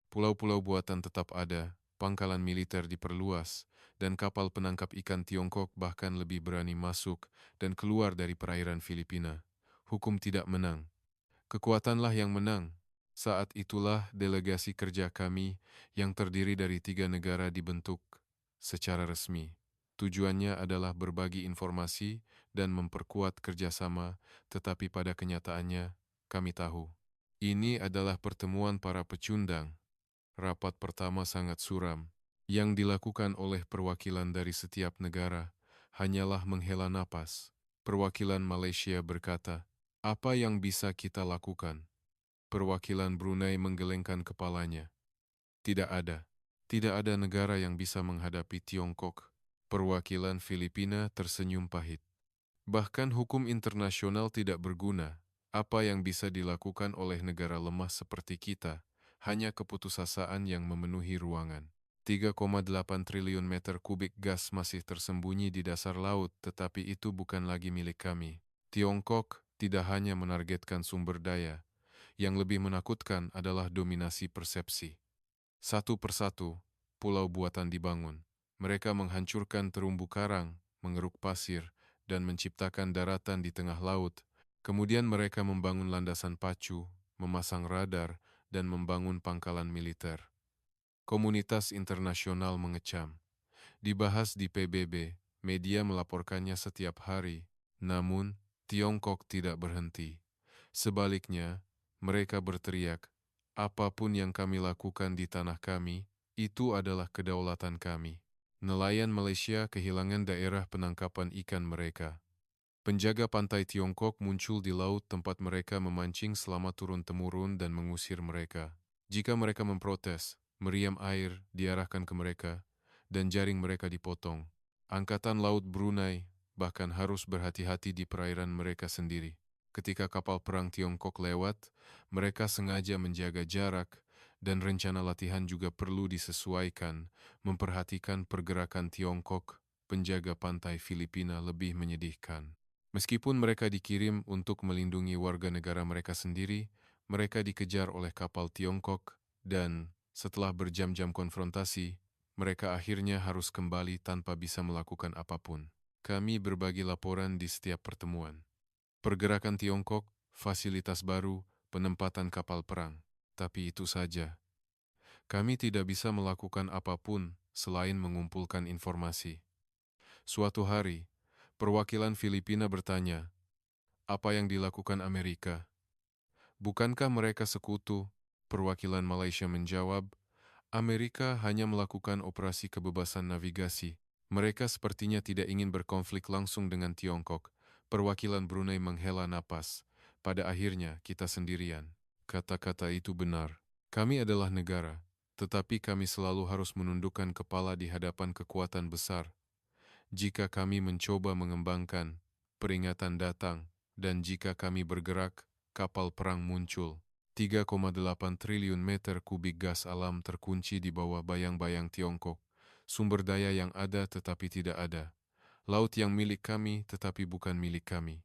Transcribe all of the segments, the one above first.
Pulau-pulau buatan tetap ada, pangkalan militer diperluas, dan kapal penangkap ikan Tiongkok bahkan lebih berani masuk dan keluar dari perairan Filipina. Hukum tidak menang. Kekuatanlah yang menang. Saat itulah delegasi kerja kami yang terdiri dari 3 negara dibentuk secara resmi. Tujuannya adalah berbagi informasi dan memperkuat kerjasama, tetapi pada kenyataannya, kami tahu. Ini adalah pertemuan para pecundang. Rapat pertama sangat suram. Yang dilakukan oleh perwakilan dari setiap negara hanyalah menghela napas. Perwakilan Malaysia berkata, "Apa yang bisa kita lakukan?" Perwakilan Brunei menggelengkan kepalanya. Tidak ada. Tidak ada negara yang bisa menghadapi Tiongkok. Perwakilan Filipina tersenyum pahit. Bahkan hukum internasional tidak berguna. Apa yang bisa dilakukan oleh negara lemah seperti kita? Hanya keputusasaan yang memenuhi ruangan. 3,8 triliun meter kubik gas masih tersembunyi di dasar laut, tetapi itu bukan lagi milik kami. Tiongkok tidak hanya menargetkan sumber daya, yang lebih menakutkan adalah dominasi persepsi. Satu persatu, pulau buatan dibangun. Mereka menghancurkan terumbu karang, mengeruk pasir, dan menciptakan daratan di tengah laut. Kemudian mereka membangun landasan pacu, memasang radar, dan membangun pangkalan militer. Komunitas internasional mengecam. Dibahas di PBB, media melaporkannya setiap hari. Namun, Tiongkok tidak berhenti. Sebaliknya, mereka berteriak, "Apapun yang kami lakukan di tanah kami, itu adalah kedaulatan kami." Nelayan Malaysia kehilangan daerah penangkapan ikan mereka. Penjaga pantai Tiongkok muncul di laut tempat mereka memancing selama turun-temurun dan mengusir mereka. Jika mereka memprotes, meriam air diarahkan ke mereka, dan jaring mereka dipotong. Angkatan Laut Brunei bahkan harus berhati-hati di perairan mereka sendiri. Ketika kapal perang Tiongkok lewat, mereka sengaja menjaga jarak, dan rencana latihan juga perlu disesuaikan, memperhatikan pergerakan Tiongkok, penjaga pantai Filipina lebih menyedihkan. Meskipun mereka dikirim untuk melindungi warga negara mereka sendiri, mereka dikejar oleh kapal Tiongkok, dan setelah berjam-jam konfrontasi, mereka akhirnya harus kembali tanpa bisa melakukan apapun. Kami berbagi laporan di setiap pertemuan. Pergerakan Tiongkok, fasilitas baru, penempatan kapal perang. Tapi itu saja. Kami tidak bisa melakukan apapun selain mengumpulkan informasi. Suatu hari, perwakilan Filipina bertanya, "Apa yang dilakukan Amerika? Bukankah mereka sekutu?" Perwakilan Malaysia menjawab, "Amerika hanya melakukan operasi kebebasan navigasi. Mereka sepertinya tidak ingin berkonflik langsung dengan Tiongkok." Perwakilan Brunei menghela napas. "Pada akhirnya, kita sendirian." Kata-kata itu benar. Kami adalah negara, tetapi kami selalu harus menundukkan kepala di hadapan kekuatan besar. Jika kami mencoba mengembangkan, peringatan datang, dan jika kami bergerak, kapal perang muncul. 3,8 triliun meter kubik gas alam terkunci di bawah bayang-bayang Tiongkok. Sumber daya yang ada tetapi tidak ada. Laut yang milik kami tetapi bukan milik kami.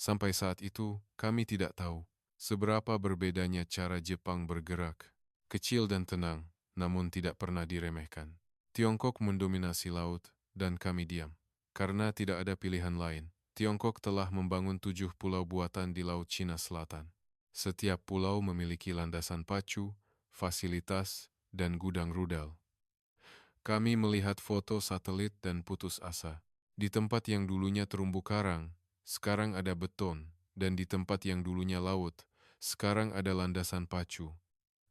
Sampai saat itu, kami tidak tahu seberapa berbedanya cara Jepang bergerak. Kecil dan tenang, namun tidak pernah diremehkan. Tiongkok mendominasi laut, dan kami diam. Karena tidak ada pilihan lain, Tiongkok telah membangun 7 pulau buatan di Laut Cina Selatan. Setiap pulau memiliki landasan pacu, fasilitas, dan gudang rudal. Kami melihat foto satelit dan putus asa. Di tempat yang dulunya terumbu karang, sekarang ada beton, dan di tempat yang dulunya laut, sekarang ada landasan pacu.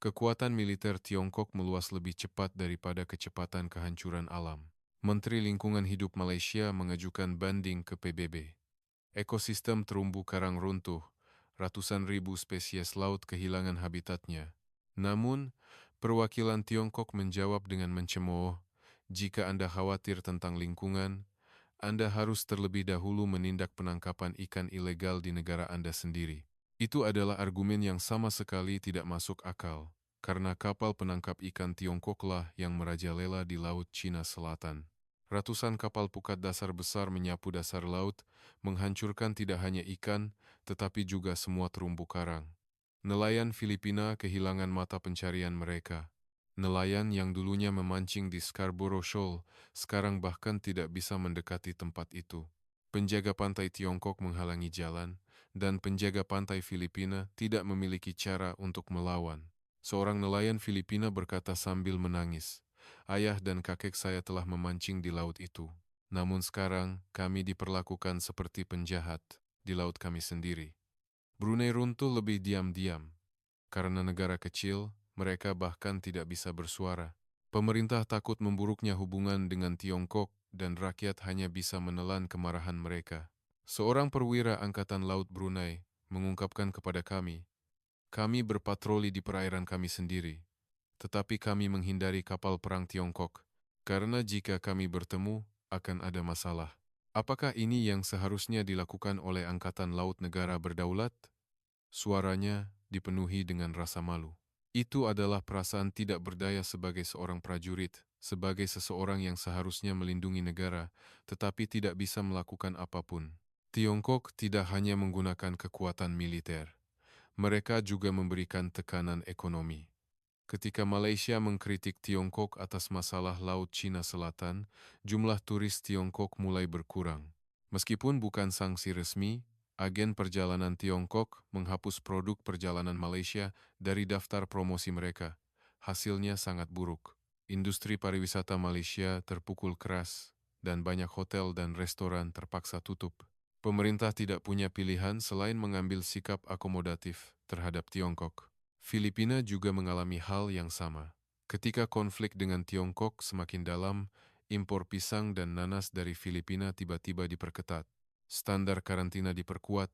Kekuatan militer Tiongkok meluas lebih cepat daripada kecepatan kehancuran alam. Menteri Lingkungan Hidup Malaysia mengajukan banding ke PBB. Ekosistem terumbu karang runtuh, ratusan ribu spesies laut kehilangan habitatnya. Namun, perwakilan Tiongkok menjawab dengan mencemooh, "Jika Anda khawatir tentang lingkungan, Anda harus terlebih dahulu menindak penangkapan ikan ilegal di negara Anda sendiri." Itu adalah argumen yang sama sekali tidak masuk akal, karena kapal penangkap ikan Tiongkoklah yang merajalela di Laut Cina Selatan. Ratusan kapal pukat dasar besar menyapu dasar laut, menghancurkan tidak hanya ikan, tetapi juga semua terumbu karang. Nelayan Filipina kehilangan mata pencarian mereka. Nelayan yang dulunya memancing di Scarborough Shoal sekarang bahkan tidak bisa mendekati tempat itu. Penjaga pantai Tiongkok menghalangi jalan, dan penjaga pantai Filipina tidak memiliki cara untuk melawan. Seorang nelayan Filipina berkata sambil menangis, "Ayah dan kakek saya telah memancing di laut itu. Namun sekarang kami diperlakukan seperti penjahat di laut kami sendiri." Brunei runtuh lebih diam-diam. Karena negara kecil, mereka bahkan tidak bisa bersuara. Pemerintah takut memburuknya hubungan dengan Tiongkok dan rakyat hanya bisa menelan kemarahan mereka. Seorang perwira Angkatan Laut Brunei mengungkapkan kepada kami berpatroli di perairan kami sendiri, tetapi kami menghindari kapal perang Tiongkok, karena jika kami bertemu, akan ada masalah. Apakah ini yang seharusnya dilakukan oleh Angkatan Laut negara berdaulat? Suaranya dipenuhi dengan rasa malu. Itu adalah perasaan tidak berdaya sebagai seorang prajurit, sebagai seseorang yang seharusnya melindungi negara, tetapi tidak bisa melakukan apapun. Tiongkok tidak hanya menggunakan kekuatan militer, mereka juga memberikan tekanan ekonomi. Ketika Malaysia mengkritik Tiongkok atas masalah Laut Cina Selatan, jumlah turis Tiongkok mulai berkurang. Meskipun bukan sanksi resmi, agen perjalanan Tiongkok menghapus produk perjalanan Malaysia dari daftar promosi mereka. Hasilnya sangat buruk. Industri pariwisata Malaysia terpukul keras, dan banyak hotel dan restoran terpaksa tutup. Pemerintah tidak punya pilihan selain mengambil sikap akomodatif terhadap Tiongkok. Filipina juga mengalami hal yang sama. Ketika konflik dengan Tiongkok semakin dalam, impor pisang dan nanas dari Filipina tiba-tiba diperketat. Standar karantina diperkuat,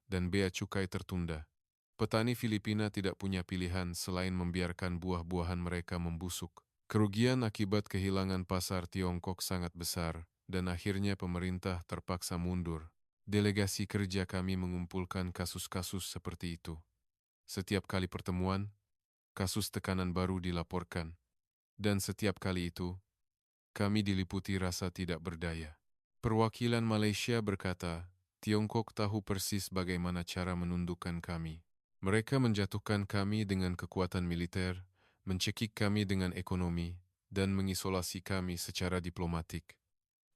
dan bea cukai tertunda. Petani Filipina tidak punya pilihan selain membiarkan buah-buahan mereka membusuk. Kerugian akibat kehilangan pasar Tiongkok sangat besar, dan akhirnya pemerintah terpaksa mundur. Delegasi kerja kami mengumpulkan kasus-kasus seperti itu. Setiap kali pertemuan, kasus tekanan baru dilaporkan. Dan setiap kali itu, kami diliputi rasa tidak berdaya. Perwakilan Malaysia berkata, Tiongkok tahu persis bagaimana cara menundukkan kami. Mereka menjatuhkan kami dengan kekuatan militer, mencekik kami dengan ekonomi, dan mengisolasi kami secara diplomatik.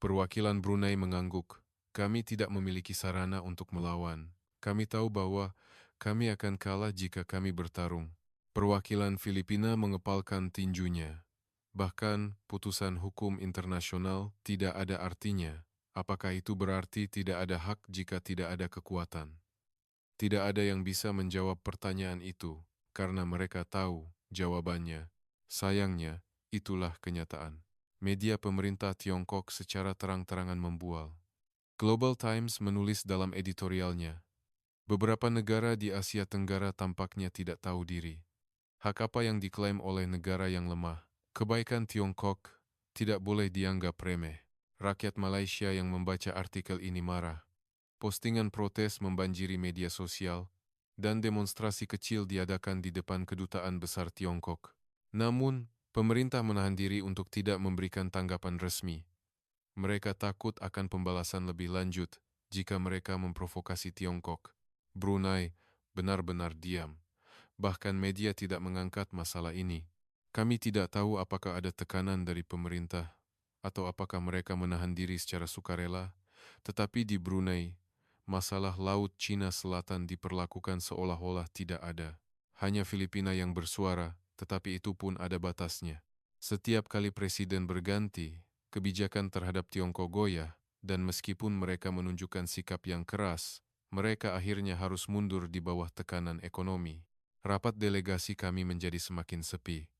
Perwakilan Brunei mengangguk, kami tidak memiliki sarana untuk melawan. Kami tahu bahwa kami akan kalah jika kami bertarung. Perwakilan Filipina mengepalkan tinjunya. Bahkan, putusan hukum internasional tidak ada artinya. Apakah itu berarti tidak ada hak jika tidak ada kekuatan? Tidak ada yang bisa menjawab pertanyaan itu, karena mereka tahu jawabannya. Sayangnya, itulah kenyataan. Media pemerintah Tiongkok secara terang-terangan membual. Global Times menulis dalam editorialnya, beberapa negara di Asia Tenggara tampaknya tidak tahu diri. Hak apa yang diklaim oleh negara yang lemah? Kebaikan Tiongkok tidak boleh dianggap remeh. Rakyat Malaysia yang membaca artikel ini marah. Postingan protes membanjiri media sosial, dan demonstrasi kecil diadakan di depan kedutaan besar Tiongkok. Namun, pemerintah menahan diri untuk tidak memberikan tanggapan resmi. Mereka takut akan pembalasan lebih lanjut jika mereka memprovokasi Tiongkok. Brunei benar-benar diam. Bahkan media tidak mengangkat masalah ini. Kami tidak tahu apakah ada tekanan dari pemerintah atau apakah mereka menahan diri secara sukarela, tetapi di Brunei, masalah Laut Cina Selatan diperlakukan seolah-olah tidak ada. Hanya Filipina yang bersuara, tetapi itu pun ada batasnya. Setiap kali presiden berganti, kebijakan terhadap Tiongkok goyah, dan meskipun mereka menunjukkan sikap yang keras, mereka akhirnya harus mundur di bawah tekanan ekonomi. Rapat delegasi kami menjadi semakin sepi.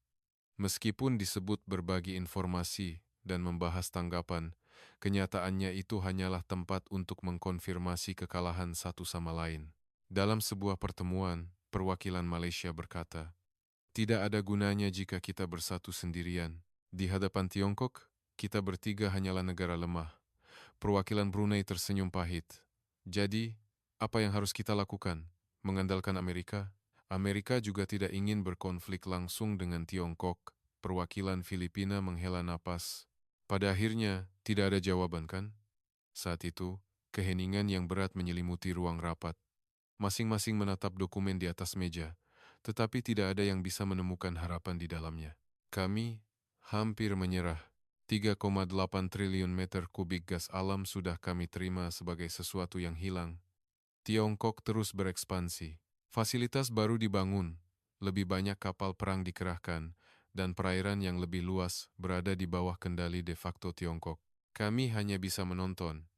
Meskipun disebut berbagi informasi dan membahas tanggapan, kenyataannya itu hanyalah tempat untuk mengkonfirmasi kekalahan satu sama lain. Dalam sebuah pertemuan, perwakilan Malaysia berkata, tidak ada gunanya jika kita bersatu sendirian. Di hadapan Tiongkok, kita bertiga hanyalah negara lemah. Perwakilan Brunei tersenyum pahit. Jadi, apa yang harus kita lakukan? Mengandalkan Amerika? Amerika juga tidak ingin berkonflik langsung dengan Tiongkok. Perwakilan Filipina menghela napas. Pada akhirnya, tidak ada jawaban kan? Saat itu, keheningan yang berat menyelimuti ruang rapat. Masing-masing menatap dokumen di atas meja, tetapi tidak ada yang bisa menemukan harapan di dalamnya. Kami hampir menyerah. 3,8 triliun meter kubik gas alam sudah kami terima sebagai sesuatu yang hilang. Tiongkok terus berekspansi. Fasilitas baru dibangun, lebih banyak kapal perang dikerahkan, dan perairan yang lebih luas berada di bawah kendali de facto Tiongkok. Kami hanya bisa menonton,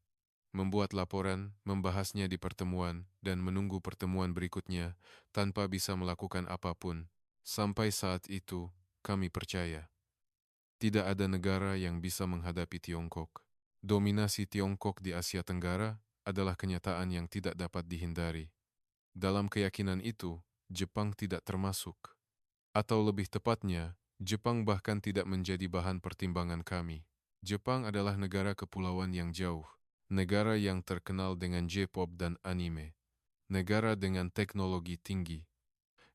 membuat laporan, membahasnya di pertemuan, dan menunggu pertemuan berikutnya tanpa bisa melakukan apapun. Sampai saat itu, kami percaya tidak ada negara yang bisa menghadapi Tiongkok. Dominasi Tiongkok di Asia Tenggara adalah kenyataan yang tidak dapat dihindari. Dalam keyakinan itu, Jepang tidak termasuk. Atau lebih tepatnya, Jepang bahkan tidak menjadi bahan pertimbangan kami. Jepang adalah negara kepulauan yang jauh, negara yang terkenal dengan J-pop dan anime, negara dengan teknologi tinggi.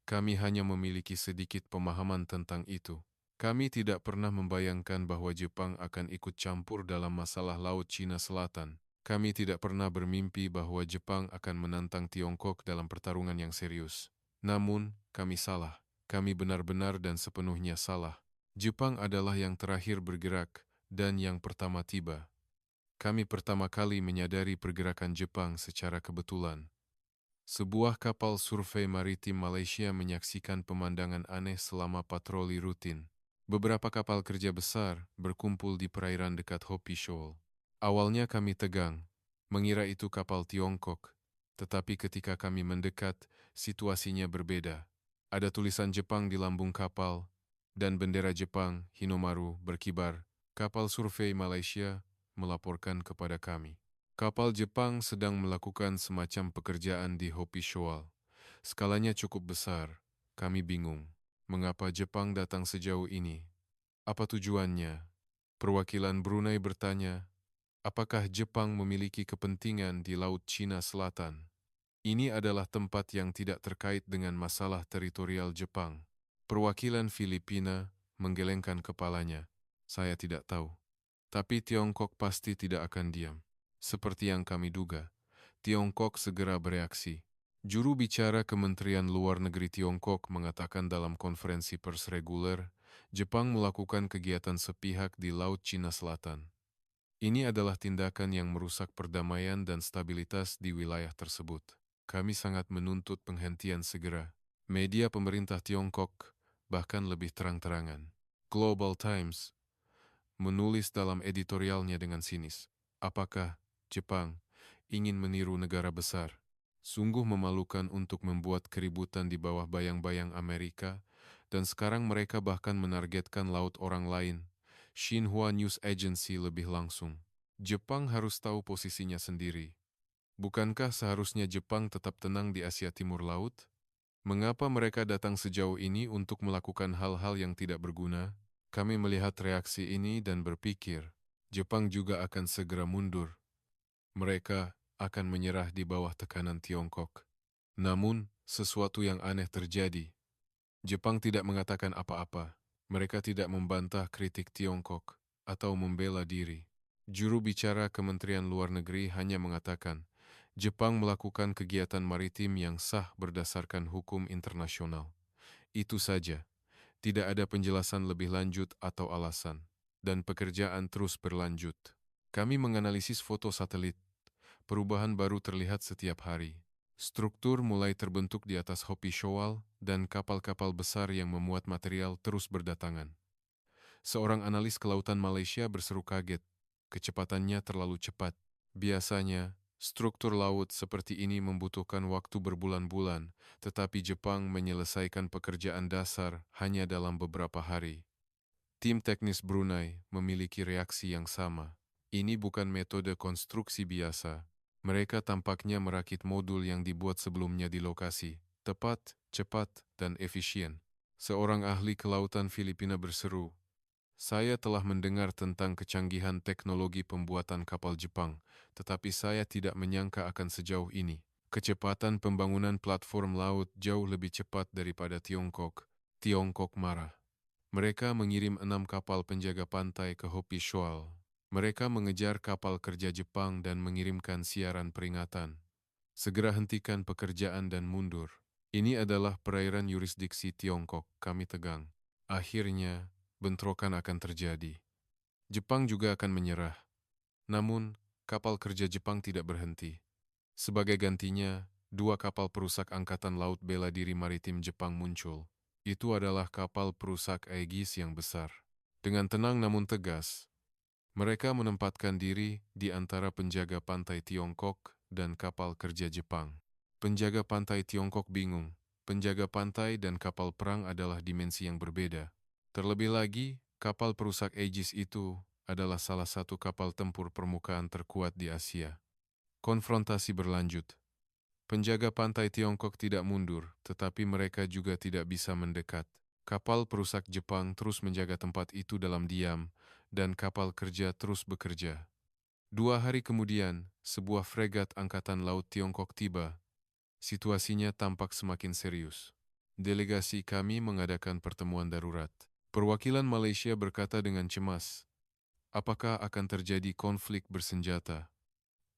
Kami hanya memiliki sedikit pemahaman tentang itu. Kami tidak pernah membayangkan bahwa Jepang akan ikut campur dalam masalah Laut Cina Selatan. Kami tidak pernah bermimpi bahwa Jepang akan menantang Tiongkok dalam pertarungan yang serius. Namun, kami salah. Kami benar-benar dan sepenuhnya salah. Jepang adalah yang terakhir bergerak dan yang pertama tiba. Kami pertama kali menyadari pergerakan Jepang secara kebetulan. Sebuah kapal survei maritim Malaysia menyaksikan pemandangan aneh selama patroli rutin. Beberapa kapal kerja besar berkumpul di perairan dekat Hopi Shoal. Awalnya kami tegang, mengira itu kapal Tiongkok. Tetapi ketika kami mendekat, situasinya berbeda. Ada tulisan Jepang di lambung kapal, dan bendera Jepang, Hinomaru, berkibar. Kapal survei Malaysia melaporkan kepada kami. Kapal Jepang sedang melakukan semacam pekerjaan di Hopi Shoal. Skalanya cukup besar. Kami bingung. Mengapa Jepang datang sejauh ini? Apa tujuannya? Perwakilan Brunei bertanya, apakah Jepang memiliki kepentingan di Laut Cina Selatan? Ini adalah tempat yang tidak terkait dengan masalah teritorial Jepang. Perwakilan Filipina menggelengkan kepalanya. Saya tidak tahu. Tapi Tiongkok pasti tidak akan diam. Seperti yang kami duga, Tiongkok segera bereaksi. Juru bicara Kementerian Luar Negeri Tiongkok mengatakan dalam konferensi pers reguler, Jepang melakukan kegiatan sepihak di Laut Cina Selatan. Ini adalah tindakan yang merusak perdamaian dan stabilitas di wilayah tersebut. Kami sangat menuntut penghentian segera. Media pemerintah Tiongkok bahkan lebih terang-terangan. Global Times menulis dalam editorialnya dengan sinis, apakah Jepang ingin meniru negara besar? Sungguh memalukan untuk membuat keributan di bawah bayang-bayang Amerika, dan sekarang mereka bahkan menargetkan laut orang lain. Xinhua News Agency lebih langsung. Jepang harus tahu posisinya sendiri. Bukankah seharusnya Jepang tetap tenang di Asia Timur Laut? Mengapa mereka datang sejauh ini untuk melakukan hal-hal yang tidak berguna? Kami melihat reaksi ini dan berpikir, Jepang juga akan segera mundur. Mereka akan menyerah di bawah tekanan Tiongkok. Namun, sesuatu yang aneh terjadi. Jepang tidak mengatakan apa-apa. Mereka tidak membantah kritik Tiongkok atau membela diri. Juru bicara Kementerian Luar Negeri hanya mengatakan, Jepang melakukan kegiatan maritim yang sah berdasarkan hukum internasional. Itu saja. Tidak ada penjelasan lebih lanjut atau alasan, dan pekerjaan terus berlanjut. Kami menganalisis foto satelit. Perubahan baru terlihat setiap hari. Struktur mulai terbentuk di atas Hopi Shoal, dan kapal-kapal besar yang memuat material terus berdatangan. Seorang analis kelautan Malaysia berseru kaget. Kecepatannya terlalu cepat. Biasanya, struktur laut seperti ini membutuhkan waktu berbulan-bulan, tetapi Jepang menyelesaikan pekerjaan dasar hanya dalam beberapa hari. Tim teknis Brunei memiliki reaksi yang sama. Ini bukan metode konstruksi biasa. Mereka tampaknya merakit modul yang dibuat sebelumnya di lokasi, tepat, cepat, dan efisien. Seorang ahli kelautan Filipina berseru, saya telah mendengar tentang kecanggihan teknologi pembuatan kapal Jepang, tetapi saya tidak menyangka akan sejauh ini. Kecepatan pembangunan platform laut jauh lebih cepat daripada Tiongkok. Tiongkok marah. Mereka mengirim 6 kapal penjaga pantai ke Hopi Shoal. Mereka mengejar kapal kerja Jepang dan mengirimkan siaran peringatan. Segera hentikan pekerjaan dan mundur. Ini adalah perairan yurisdiksi Tiongkok, kami tegang. Akhirnya, bentrokan akan terjadi. Jepang juga akan menyerah. Namun, kapal kerja Jepang tidak berhenti. Sebagai gantinya, dua kapal perusak Angkatan Laut Bela Diri Maritim Jepang muncul. Itu adalah kapal perusak Aegis yang besar. Dengan tenang namun tegas, mereka menempatkan diri di antara penjaga pantai Tiongkok dan kapal kerja Jepang. Penjaga pantai Tiongkok bingung. Penjaga pantai dan kapal perang adalah dimensi yang berbeda. Terlebih lagi, kapal perusak Aegis itu adalah salah satu kapal tempur permukaan terkuat di Asia. Konfrontasi berlanjut. Penjaga pantai Tiongkok tidak mundur, tetapi mereka juga tidak bisa mendekat. Kapal perusak Jepang terus menjaga tempat itu dalam diam, dan kapal kerja terus bekerja. 2 hari kemudian, sebuah fregat Angkatan Laut Tiongkok tiba. Situasinya tampak semakin serius. Delegasi kami mengadakan pertemuan darurat. Perwakilan Malaysia berkata dengan cemas, apakah akan terjadi konflik bersenjata?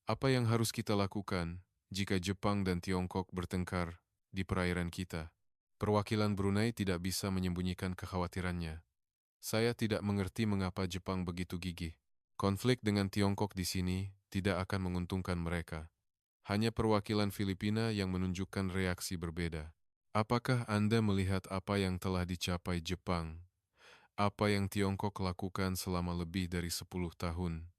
Apa yang harus kita lakukan jika Jepang dan Tiongkok bertengkar di perairan kita? Perwakilan Brunei tidak bisa menyembunyikan kekhawatirannya. Saya tidak mengerti mengapa Jepang begitu gigih. Konflik dengan Tiongkok di sini tidak akan menguntungkan mereka. Hanya perwakilan Filipina yang menunjukkan reaksi berbeda. Apakah Anda melihat apa yang telah dicapai Jepang? Apa yang Tiongkok lakukan selama lebih dari 10 tahun?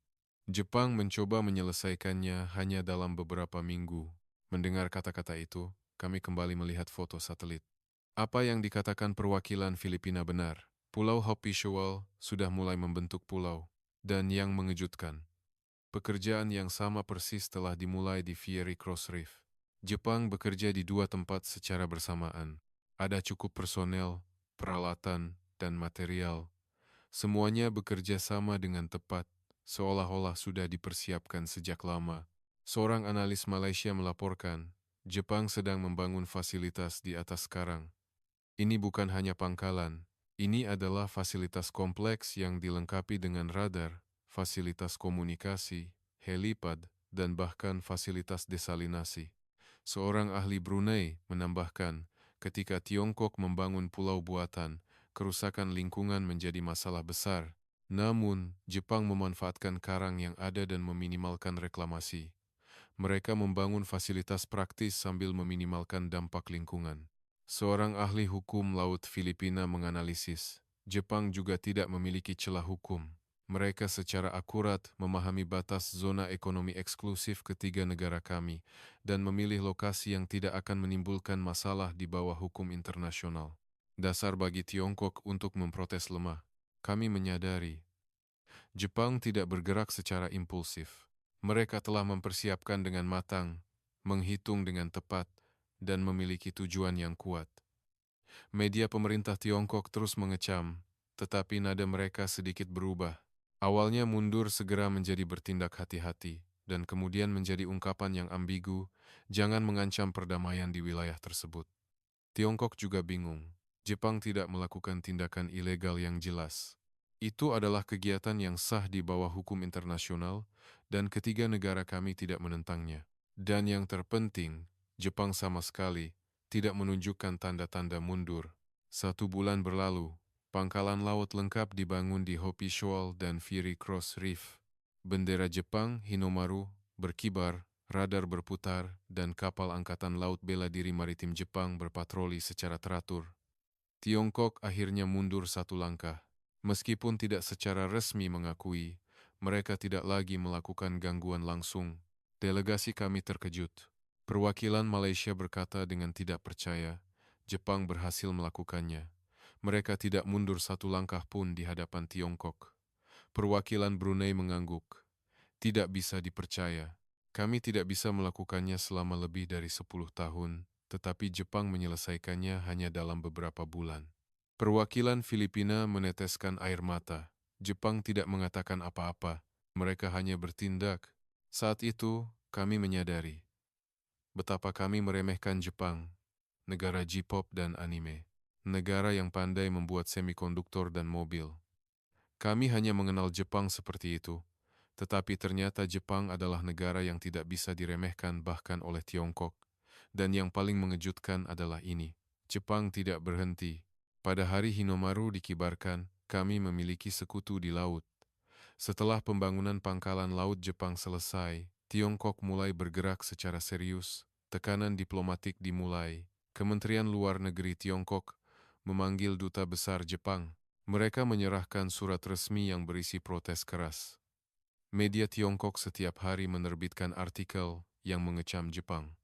Jepang mencoba menyelesaikannya hanya dalam beberapa minggu. Mendengar kata-kata itu, kami kembali melihat foto satelit. Apa yang dikatakan perwakilan Filipina benar. Pulau Hopi Shoal sudah mulai membentuk pulau. Dan yang mengejutkan, pekerjaan yang sama persis telah dimulai di Fiery Cross Reef. Jepang bekerja di 2 tempat secara bersamaan. Ada cukup personel, peralatan, dan material. Semuanya bekerja sama dengan tepat, seolah-olah sudah dipersiapkan sejak lama. Seorang analis Malaysia melaporkan, Jepang sedang membangun fasilitas di atas karang. Ini bukan hanya pangkalan, ini adalah fasilitas kompleks yang dilengkapi dengan radar, fasilitas komunikasi, helipad, dan bahkan fasilitas desalinasi. Seorang ahli Brunei menambahkan, ketika Tiongkok membangun pulau buatan, kerusakan lingkungan menjadi masalah besar. Namun, Jepang memanfaatkan karang yang ada dan meminimalkan reklamasi. Mereka membangun fasilitas praktis sambil meminimalkan dampak lingkungan. Seorang ahli hukum laut Filipina menganalisis, Jepang juga tidak memiliki celah hukum. Mereka secara akurat memahami batas zona ekonomi eksklusif ketiga negara kami dan memilih lokasi yang tidak akan menimbulkan masalah di bawah hukum internasional. Dasar bagi Tiongkok untuk memprotes lemah. Kami menyadari, Jepang tidak bergerak secara impulsif. Mereka telah mempersiapkan dengan matang, menghitung dengan tepat, dan memiliki tujuan yang kuat. Media pemerintah Tiongkok terus mengecam, tetapi nada mereka sedikit berubah. Awalnya mundur segera menjadi bertindak hati-hati, dan kemudian menjadi ungkapan yang ambigu, jangan mengancam perdamaian di wilayah tersebut. Tiongkok juga bingung. Jepang tidak melakukan tindakan ilegal yang jelas. Itu adalah kegiatan yang sah di bawah hukum internasional, dan ketiga negara kami tidak menentangnya. Dan yang terpenting, Jepang sama sekali tidak menunjukkan tanda-tanda mundur. 1 bulan berlalu, pangkalan laut lengkap dibangun di Hopi Shoal dan Fiery Cross Reef. Bendera Jepang, Hinomaru, berkibar, radar berputar, dan kapal Angkatan Laut Bela Diri Maritim Jepang berpatroli secara teratur. Tiongkok akhirnya mundur 1 langkah. Meskipun tidak secara resmi mengakui, mereka tidak lagi melakukan gangguan langsung. Delegasi kami terkejut. Perwakilan Malaysia berkata dengan tidak percaya, Jepang berhasil melakukannya. Mereka tidak mundur 1 langkah pun di hadapan Tiongkok. Perwakilan Brunei mengangguk. Tidak bisa dipercaya. Kami tidak bisa melakukannya selama lebih dari 10 tahun, tetapi Jepang menyelesaikannya hanya dalam beberapa bulan. Perwakilan Filipina meneteskan air mata. Jepang tidak mengatakan apa-apa. Mereka hanya bertindak. Saat itu, kami menyadari betapa kami meremehkan Jepang, negara J-pop dan anime, negara yang pandai membuat semikonduktor dan mobil. Kami hanya mengenal Jepang seperti itu, tetapi ternyata Jepang adalah negara yang tidak bisa diremehkan bahkan oleh Tiongkok. Dan yang paling mengejutkan adalah ini, Jepang tidak berhenti. Pada hari Hinomaru dikibarkan, kami memiliki sekutu di laut. Setelah pembangunan pangkalan laut Jepang selesai, Tiongkok mulai bergerak secara serius. Tekanan diplomatik dimulai. Kementerian Luar Negeri Tiongkok memanggil Duta Besar Jepang. Mereka menyerahkan surat resmi yang berisi protes keras. Media Tiongkok setiap hari menerbitkan artikel yang mengecam Jepang.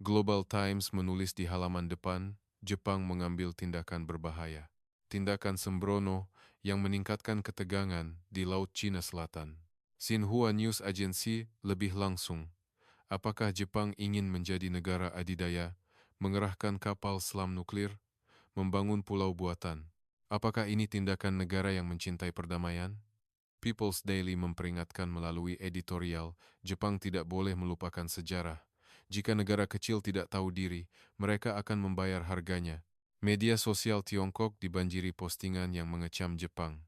Global Times menulis di halaman depan, Jepang mengambil tindakan berbahaya. Tindakan sembrono yang meningkatkan ketegangan di Laut Cina Selatan. Xinhua News Agency lebih langsung. Apakah Jepang ingin menjadi negara adidaya, mengerahkan kapal selam nuklir, membangun pulau buatan? Apakah ini tindakan negara yang mencintai perdamaian? People's Daily memperingatkan melalui editorial, Jepang tidak boleh melupakan sejarah. Jika negara kecil tidak tahu diri, mereka akan membayar harganya. Media sosial Tiongkok dibanjiri postingan yang mengecam Jepang.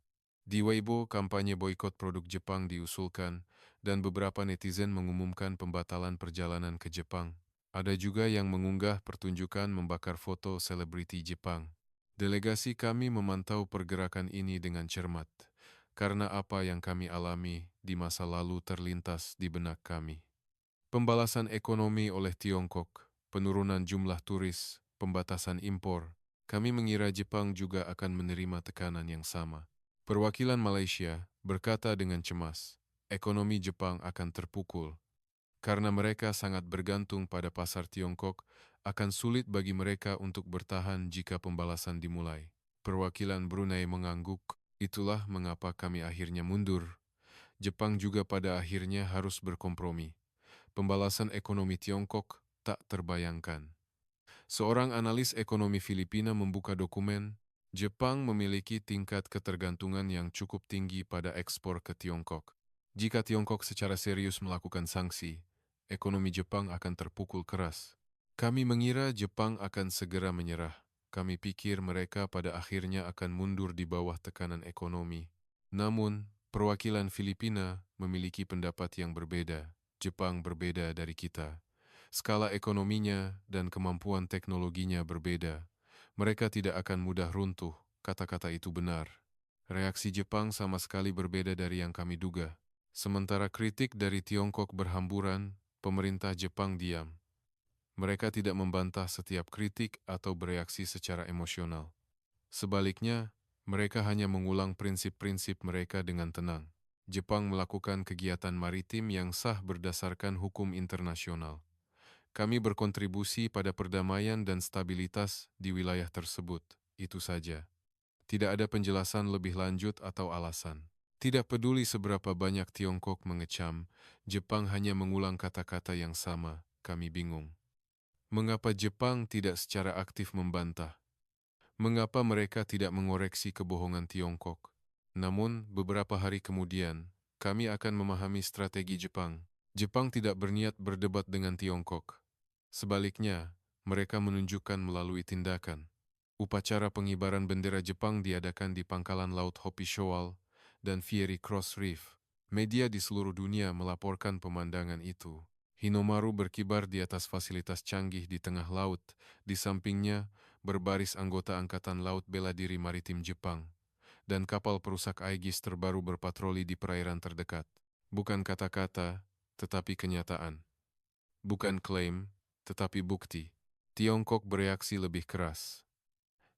Di Weibo, kampanye boikot produk Jepang diusulkan, dan beberapa netizen mengumumkan pembatalan perjalanan ke Jepang. Ada juga yang mengunggah pertunjukan membakar foto selebriti Jepang. Delegasi kami memantau pergerakan ini dengan cermat, karena apa yang kami alami di masa lalu terlintas di benak kami. Pembalasan ekonomi oleh Tiongkok, penurunan jumlah turis, pembatasan impor. Kami mengira Jepang juga akan menerima tekanan yang sama. Perwakilan Malaysia berkata dengan cemas, ekonomi Jepang akan terpukul. Karena mereka sangat bergantung pada pasar Tiongkok, akan sulit bagi mereka untuk bertahan jika pembalasan dimulai. Perwakilan Brunei mengangguk, itulah mengapa kami akhirnya mundur. Jepang juga pada akhirnya harus berkompromi. Pembalasan ekonomi Tiongkok tak terbayangkan. Seorang analis ekonomi Filipina membuka dokumen, Jepang memiliki tingkat ketergantungan yang cukup tinggi pada ekspor ke Tiongkok. Jika Tiongkok secara serius melakukan sanksi, ekonomi Jepang akan terpukul keras. Kami mengira Jepang akan segera menyerah. Kami pikir mereka pada akhirnya akan mundur di bawah tekanan ekonomi. Namun, perwakilan Filipina memiliki pendapat yang berbeda. Jepang berbeda dari kita. Skala ekonominya dan kemampuan teknologinya berbeda. Mereka tidak akan mudah runtuh, kata-kata itu benar. Reaksi Jepang sama sekali berbeda dari yang kami duga. Sementara kritik dari Tiongkok berhamburan, pemerintah Jepang diam. Mereka tidak membantah setiap kritik atau bereaksi secara emosional. Sebaliknya, mereka hanya mengulang prinsip-prinsip mereka dengan tenang. Jepang melakukan kegiatan maritim yang sah berdasarkan hukum internasional. Kami berkontribusi pada perdamaian dan stabilitas di wilayah tersebut, itu saja. Tidak ada penjelasan lebih lanjut atau alasan. Tidak peduli seberapa banyak Tiongkok mengecam, Jepang hanya mengulang kata-kata yang sama, kami bingung. Mengapa Jepang tidak secara aktif membantah? Mengapa mereka tidak mengoreksi kebohongan Tiongkok? Namun, beberapa hari kemudian, kami akan memahami strategi Jepang. Jepang tidak berniat berdebat dengan Tiongkok. Sebaliknya, mereka menunjukkan melalui tindakan. Upacara pengibaran bendera Jepang diadakan di pangkalan laut Hopi Shoal dan Fiery Cross Reef. Media di seluruh dunia melaporkan pemandangan itu. Hinomaru berkibar di atas fasilitas canggih di tengah laut. Di sampingnya, berbaris anggota Angkatan Laut Bela Diri Maritim Jepang. Dan kapal perusak Aegis terbaru berpatroli di perairan terdekat. Bukan kata-kata, tetapi kenyataan. Bukan klaim, tetapi bukti. Tiongkok bereaksi lebih keras.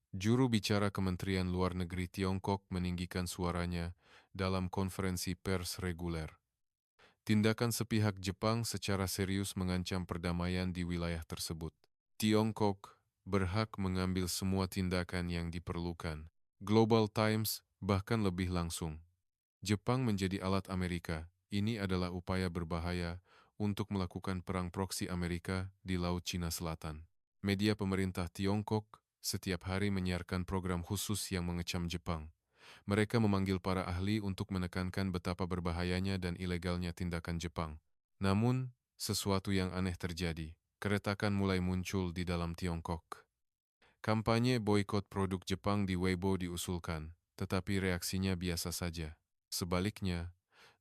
Juru bicara Kementerian Luar Negeri Tiongkok meninggikan suaranya dalam konferensi pers reguler. Tindakan sepihak Jepang secara serius mengancam perdamaian di wilayah tersebut. Tiongkok berhak mengambil semua tindakan yang diperlukan. Global Times bahkan lebih langsung. Jepang menjadi alat Amerika. Ini adalah upaya berbahaya untuk melakukan perang proksi Amerika di Laut Cina Selatan. Media pemerintah Tiongkok setiap hari menyiarkan program khusus yang mengecam Jepang. Mereka memanggil para ahli untuk menekankan betapa berbahayanya dan ilegalnya tindakan Jepang. Namun, sesuatu yang aneh terjadi. Keretakan mulai muncul di dalam Tiongkok. Kampanye boikot produk Jepang di Weibo diusulkan, tetapi reaksinya biasa saja. Sebaliknya,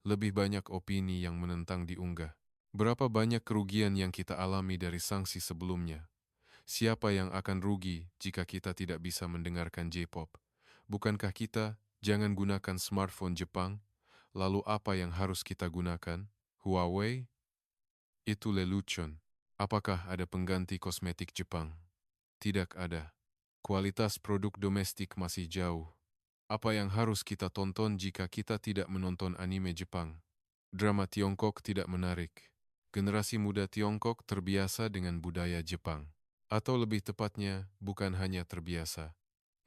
lebih banyak opini yang menentang diunggah. Berapa banyak kerugian yang kita alami dari sanksi sebelumnya? Siapa yang akan rugi jika kita tidak bisa mendengarkan J-pop? Bukankah kita Jangan gunakan smartphone Jepang. Lalu apa yang harus kita gunakan? Huawei? Itu lelucon. Apakah ada pengganti kosmetik Jepang? Tidak ada. Kualitas produk domestik masih jauh. Apa yang harus kita tonton jika kita tidak menonton anime Jepang? Drama Tiongkok tidak menarik. Generasi muda Tiongkok terbiasa dengan budaya Jepang. Atau lebih tepatnya, bukan hanya terbiasa.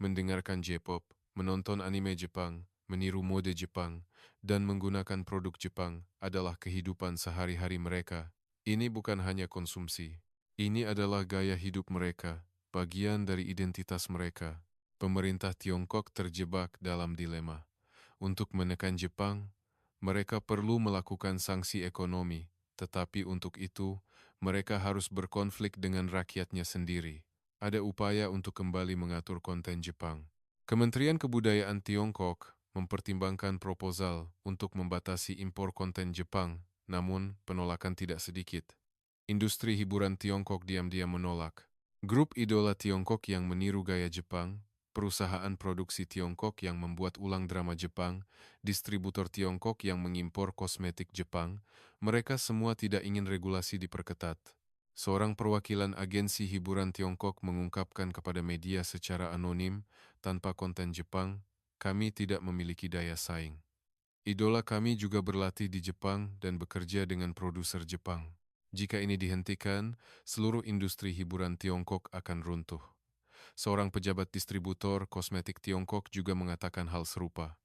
Mendengarkan J-pop, menonton anime Jepang, meniru mode Jepang, dan menggunakan produk Jepang adalah kehidupan sehari-hari mereka. Ini bukan hanya konsumsi. Ini adalah gaya hidup mereka, bagian dari identitas mereka. Pemerintah Tiongkok terjebak dalam dilema. Untuk menekan Jepang, mereka perlu melakukan sanksi ekonomi, tetapi untuk itu, mereka harus berkonflik dengan rakyatnya sendiri. Ada upaya untuk kembali mengatur konten Jepang. Kementerian Kebudayaan Tiongkok mempertimbangkan proposal untuk membatasi impor konten Jepang, namun penolakan tidak sedikit. Industri hiburan Tiongkok diam-diam menolak. Grup idola Tiongkok yang meniru gaya Jepang, perusahaan produksi Tiongkok yang membuat ulang drama Jepang, distributor Tiongkok yang mengimpor kosmetik Jepang, mereka semua tidak ingin regulasi diperketat. Seorang perwakilan agensi hiburan Tiongkok mengungkapkan kepada media secara anonim, tanpa konten Jepang, kami tidak memiliki daya saing. Idola kami juga berlatih di Jepang dan bekerja dengan produser Jepang. Jika ini dihentikan, seluruh industri hiburan Tiongkok akan runtuh. Seorang pejabat distributor kosmetik Tiongkok juga mengatakan hal serupa.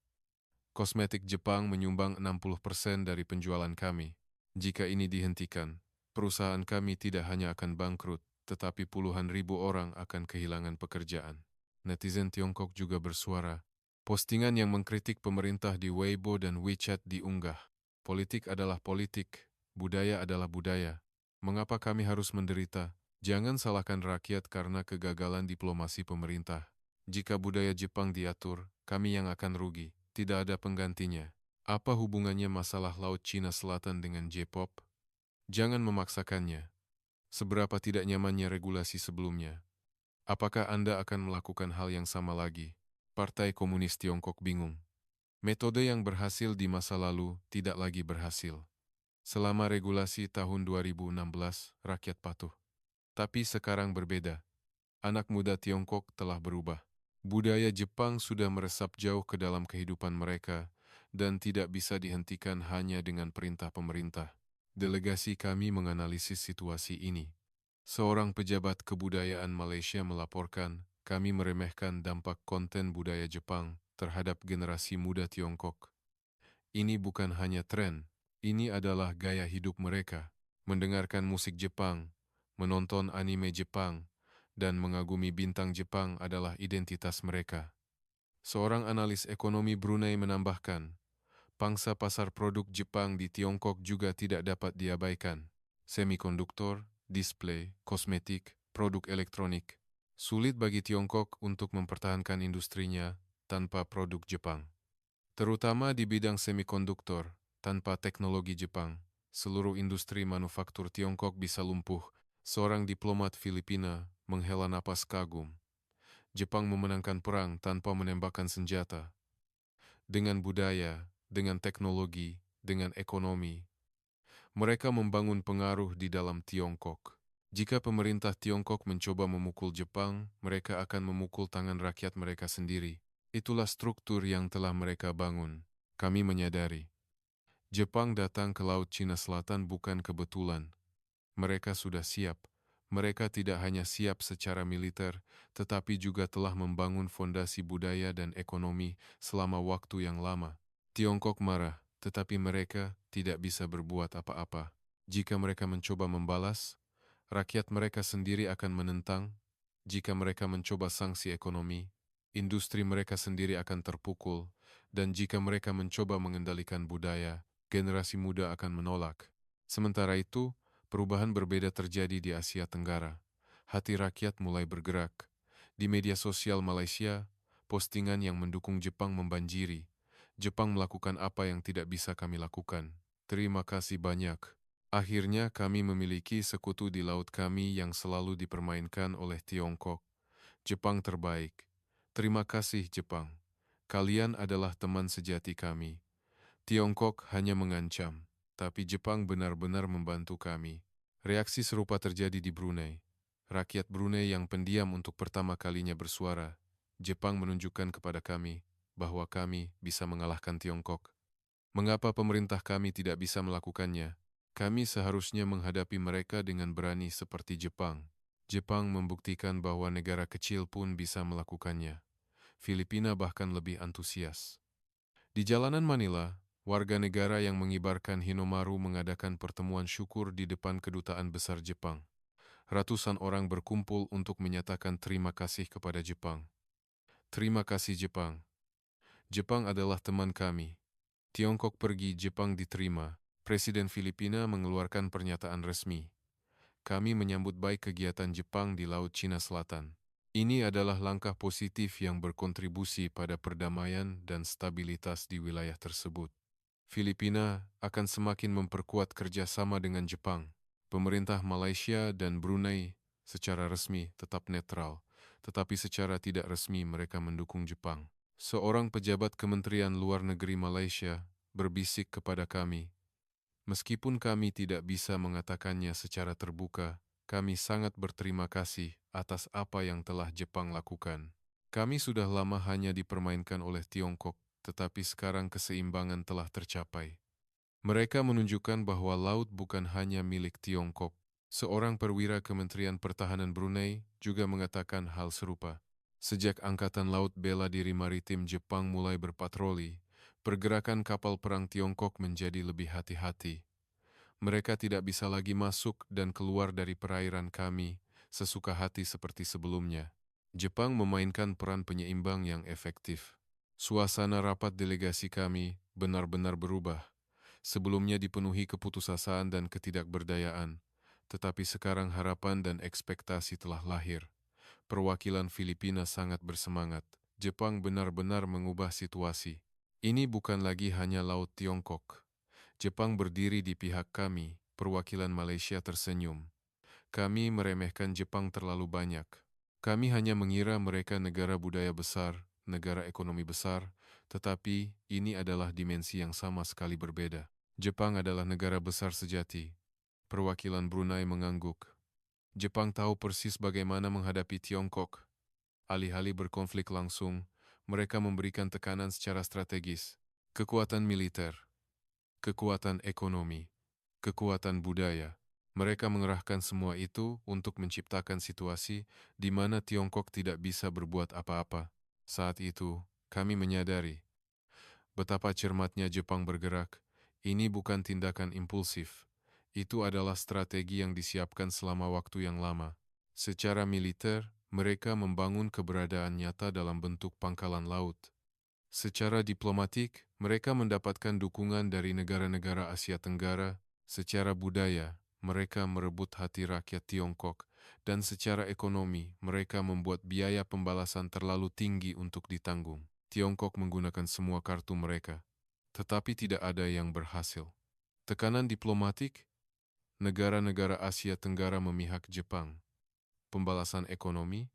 Kosmetik Jepang menyumbang 60% dari penjualan kami. Jika ini dihentikan, perusahaan kami tidak hanya akan bangkrut, tetapi puluhan ribu orang akan kehilangan pekerjaan. Netizen Tiongkok juga bersuara. Postingan yang mengkritik pemerintah di Weibo dan WeChat diunggah. Politik adalah politik, budaya adalah budaya. Mengapa kami harus menderita? Jangan salahkan rakyat karena kegagalan diplomasi pemerintah. Jika budaya Jepang diatur, kami yang akan rugi. Tidak ada penggantinya. Apa hubungannya masalah Laut Cina Selatan dengan J-pop? Jangan memaksakannya. Seberapa tidak nyamannya regulasi sebelumnya? Apakah Anda akan melakukan hal yang sama lagi? Partai Komunis Tiongkok bingung. Metode yang berhasil di masa lalu tidak lagi berhasil. Selama regulasi tahun 2016, rakyat patuh. Tapi sekarang berbeda. Anak muda Tiongkok telah berubah. Budaya Jepang sudah meresap jauh ke dalam kehidupan mereka dan tidak bisa dihentikan hanya dengan perintah pemerintah. Delegasi kami menganalisis situasi ini. Seorang pejabat kebudayaan Malaysia melaporkan, kami meremehkan dampak konten budaya Jepang terhadap generasi muda Tiongkok. Ini bukan hanya tren, ini adalah gaya hidup mereka. Mendengarkan musik Jepang, menonton anime Jepang, dan mengagumi bintang Jepang adalah identitas mereka. Seorang analis ekonomi Brunei menambahkan, pangsa pasar produk Jepang di Tiongkok juga tidak dapat diabaikan. Semikonduktor, display, kosmetik, produk elektronik. Sulit bagi Tiongkok untuk mempertahankan industrinya tanpa produk Jepang. Terutama di bidang semikonduktor, tanpa teknologi Jepang, seluruh industri manufaktur Tiongkok bisa lumpuh. Seorang diplomat Filipina menghela napas kagum. Jepang memenangkan perang tanpa menembakkan senjata. Dengan budaya, dengan teknologi, dengan ekonomi, mereka membangun pengaruh di dalam Tiongkok. Jika pemerintah Tiongkok mencoba memukul Jepang, mereka akan memukul tangan rakyat mereka sendiri. Itulah struktur yang telah mereka bangun. Kami menyadari. Jepang datang ke Laut Cina Selatan bukan kebetulan. Mereka sudah siap. Mereka tidak hanya siap secara militer, tetapi juga telah membangun fondasi budaya dan ekonomi selama waktu yang lama. Tiongkok marah, tetapi mereka tidak bisa berbuat apa-apa. Jika mereka mencoba membalas, rakyat mereka sendiri akan menentang. Jika mereka mencoba sanksi ekonomi, industri mereka sendiri akan terpukul. Dan jika mereka mencoba mengendalikan budaya, generasi muda akan menolak. Sementara itu, perubahan berbeda terjadi di Asia Tenggara. Hati rakyat mulai bergerak. Di media sosial Malaysia, postingan yang mendukung Jepang membanjiri. Jepang melakukan apa yang tidak bisa kami lakukan. Terima kasih banyak. Akhirnya kami memiliki sekutu di laut kami yang selalu dipermainkan oleh Tiongkok. Jepang terbaik. Terima kasih Jepang. Kalian adalah teman sejati kami. Tiongkok hanya mengancam, tapi Jepang benar-benar membantu kami. Reaksi serupa terjadi di Brunei. Rakyat Brunei yang pendiam untuk pertama kalinya bersuara. Jepang menunjukkan kepada kami bahwa kami bisa mengalahkan Tiongkok. Mengapa pemerintah kami tidak bisa melakukannya? Kami seharusnya menghadapi mereka dengan berani seperti Jepang. Jepang membuktikan bahwa negara kecil pun bisa melakukannya. Filipina bahkan lebih antusias. Di jalanan Manila, warga negara yang mengibarkan Hinomaru mengadakan pertemuan syukur di depan Kedutaan Besar Jepang. Ratusan orang berkumpul untuk menyatakan terima kasih kepada Jepang. Terima kasih Jepang. Jepang adalah teman kami. Tiongkok pergi, Jepang diterima. Presiden Filipina mengeluarkan pernyataan resmi. Kami menyambut baik kegiatan Jepang di Laut Cina Selatan. Ini adalah langkah positif yang berkontribusi pada perdamaian dan stabilitas di wilayah tersebut. Filipina akan semakin memperkuat kerjasama dengan Jepang. Pemerintah Malaysia dan Brunei secara resmi tetap netral, tetapi secara tidak resmi mereka mendukung Jepang. Seorang pejabat Kementerian Luar Negeri Malaysia berbisik kepada kami, meskipun kami tidak bisa mengatakannya secara terbuka, kami sangat berterima kasih atas apa yang telah Jepang lakukan. Kami sudah lama hanya dipermainkan oleh Tiongkok, tetapi sekarang keseimbangan telah tercapai. Mereka menunjukkan bahwa laut bukan hanya milik Tiongkok. Seorang perwira Kementerian Pertahanan Brunei juga mengatakan hal serupa. Sejak Angkatan Laut Bela Diri Maritim Jepang mulai berpatroli, pergerakan kapal perang Tiongkok menjadi lebih hati-hati. Mereka tidak bisa lagi masuk dan keluar dari perairan kami sesuka hati seperti sebelumnya. Jepang memainkan peran penyeimbang yang efektif. Suasana rapat delegasi kami benar-benar berubah. Sebelumnya dipenuhi keputusasaan dan ketidakberdayaan, tetapi sekarang harapan dan ekspektasi telah lahir. Perwakilan Filipina sangat bersemangat. Jepang benar-benar mengubah situasi. Ini bukan lagi hanya Laut Tiongkok. Jepang berdiri di pihak kami, perwakilan Malaysia tersenyum. Kami meremehkan Jepang terlalu banyak. Kami hanya mengira mereka negara budaya besar, negara ekonomi besar, tetapi ini adalah dimensi yang sama sekali berbeda. Jepang adalah negara besar sejati. Perwakilan Brunei mengangguk. Jepang tahu persis bagaimana menghadapi Tiongkok. Alih-alih berkonflik langsung, mereka memberikan tekanan secara strategis. Kekuatan militer, kekuatan ekonomi, kekuatan budaya. Mereka mengerahkan semua itu untuk menciptakan situasi di mana Tiongkok tidak bisa berbuat apa-apa. Saat itu, kami menyadari betapa cermatnya Jepang bergerak. Ini bukan tindakan impulsif. Itu adalah strategi yang disiapkan selama waktu yang lama. Secara militer, mereka membangun keberadaan nyata dalam bentuk pangkalan laut. Secara diplomatik, mereka mendapatkan dukungan dari negara-negara Asia Tenggara. Secara budaya, mereka merebut hati rakyat Tiongkok. Dan secara ekonomi, mereka membuat biaya pembalasan terlalu tinggi untuk ditanggung. Tiongkok menggunakan semua kartu mereka, tetapi tidak ada yang berhasil. Tekanan diplomatik, negara-negara Asia Tenggara memihak Jepang. Pembalasan ekonomi,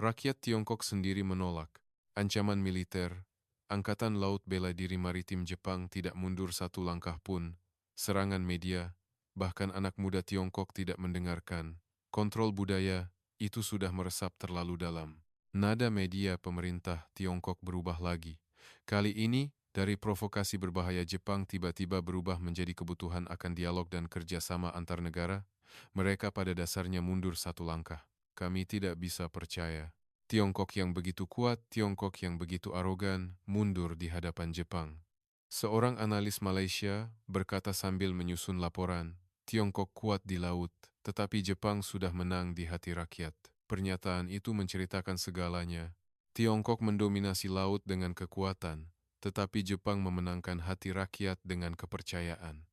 rakyat Tiongkok sendiri menolak. Ancaman militer, Angkatan Laut Bela Diri Maritim Jepang tidak mundur satu langkah pun. Serangan media, bahkan anak muda Tiongkok tidak mendengarkan. Kontrol budaya, itu sudah meresap terlalu dalam. Nada media pemerintah Tiongkok berubah lagi. Kali ini, dari provokasi berbahaya Jepang tiba-tiba berubah menjadi kebutuhan akan dialog dan kerjasama antar negara. Mereka pada dasarnya mundur satu langkah. Kami tidak bisa percaya. Tiongkok yang begitu kuat, Tiongkok yang begitu arogan, mundur di hadapan Jepang. Seorang analis Malaysia berkata sambil menyusun laporan, Tiongkok kuat di laut, tetapi Jepang sudah menang di hati rakyat. Pernyataan itu menceritakan segalanya. Tiongkok mendominasi laut dengan kekuatan, tetapi Jepang memenangkan hati rakyat dengan kepercayaan.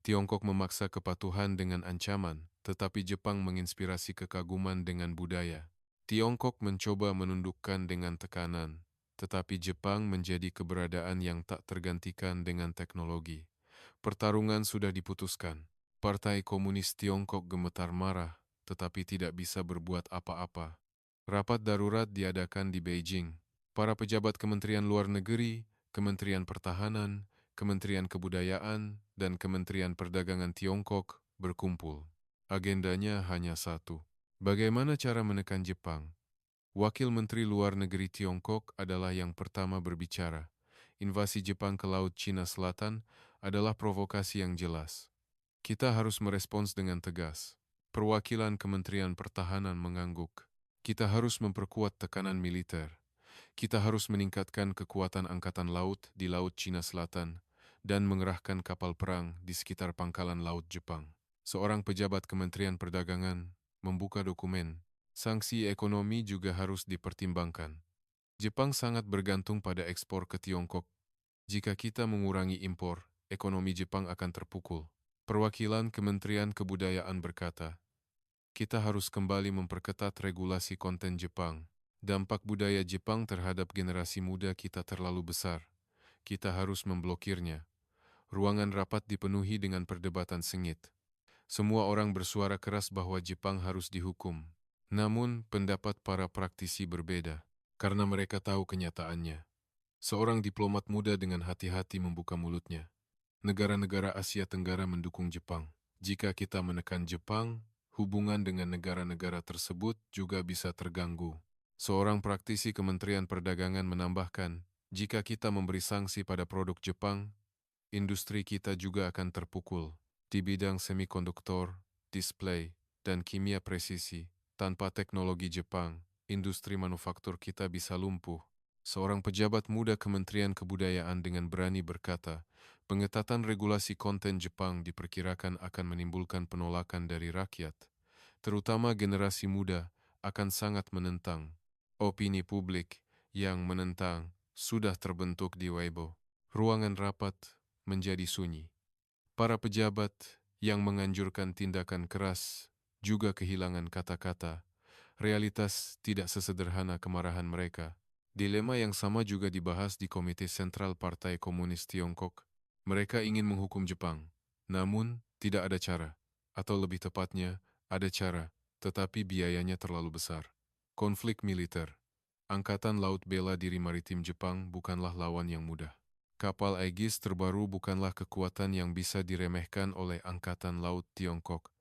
Tiongkok memaksa kepatuhan dengan ancaman, tetapi Jepang menginspirasi kekaguman dengan budaya. Tiongkok mencoba menundukkan dengan tekanan, tetapi Jepang menjadi keberadaan yang tak tergantikan dengan teknologi. Pertarungan sudah diputuskan. Partai Komunis Tiongkok gemetar marah, tetapi tidak bisa berbuat apa-apa. Rapat darurat diadakan di Beijing. Para pejabat Kementerian Luar Negeri, Kementerian Pertahanan, Kementerian Kebudayaan, dan Kementerian Perdagangan Tiongkok berkumpul. Agendanya hanya satu. Bagaimana cara menekan Jepang? Wakil Menteri Luar Negeri Tiongkok adalah yang pertama berbicara. Invasi Jepang ke Laut Cina Selatan adalah provokasi yang jelas. Kita harus merespons dengan tegas. Perwakilan Kementerian Pertahanan mengangguk. Kita harus memperkuat tekanan militer. Kita harus meningkatkan kekuatan angkatan laut di Laut Cina Selatan dan mengerahkan kapal perang di sekitar pangkalan laut Jepang. Seorang pejabat Kementerian Perdagangan membuka dokumen. Sanksi ekonomi juga harus dipertimbangkan. Jepang sangat bergantung pada ekspor ke Tiongkok. Jika kita mengurangi impor, ekonomi Jepang akan terpukul. Perwakilan Kementerian Kebudayaan berkata, kita harus kembali memperketat regulasi konten Jepang. Dampak budaya Jepang terhadap generasi muda kita terlalu besar. Kita harus memblokirnya. Ruangan rapat dipenuhi dengan perdebatan sengit. Semua orang bersuara keras bahwa Jepang harus dihukum. Namun, pendapat para praktisi berbeda. Karena mereka tahu kenyataannya. Seorang diplomat muda dengan hati-hati membuka mulutnya. Negara-negara Asia Tenggara mendukung Jepang. Jika kita menekan Jepang, hubungan dengan negara-negara tersebut juga bisa terganggu. Seorang praktisi Kementerian Perdagangan menambahkan, jika kita memberi sanksi pada produk Jepang, industri kita juga akan terpukul. Di bidang semikonduktor, display, dan kimia presisi, tanpa teknologi Jepang, industri manufaktur kita bisa lumpuh. Seorang pejabat muda Kementerian Kebudayaan dengan berani berkata, pengetatan regulasi konten Jepang diperkirakan akan menimbulkan penolakan dari rakyat, terutama generasi muda, akan sangat menentang. Opini publik yang menentang sudah terbentuk di Weibo. Ruangan rapat menjadi sunyi. Para pejabat yang menganjurkan tindakan keras juga kehilangan kata-kata. Realitas tidak sesederhana kemarahan mereka. Dilema yang sama juga dibahas di Komite Sentral Partai Komunis Tiongkok. Mereka ingin menghukum Jepang, namun tidak ada cara. Atau lebih tepatnya, ada cara, tetapi biayanya terlalu besar. Konflik militer. Angkatan Laut Bela Diri Maritim Jepang bukanlah lawan yang mudah. Kapal Aegis terbaru bukanlah kekuatan yang bisa diremehkan oleh Angkatan Laut Tiongkok.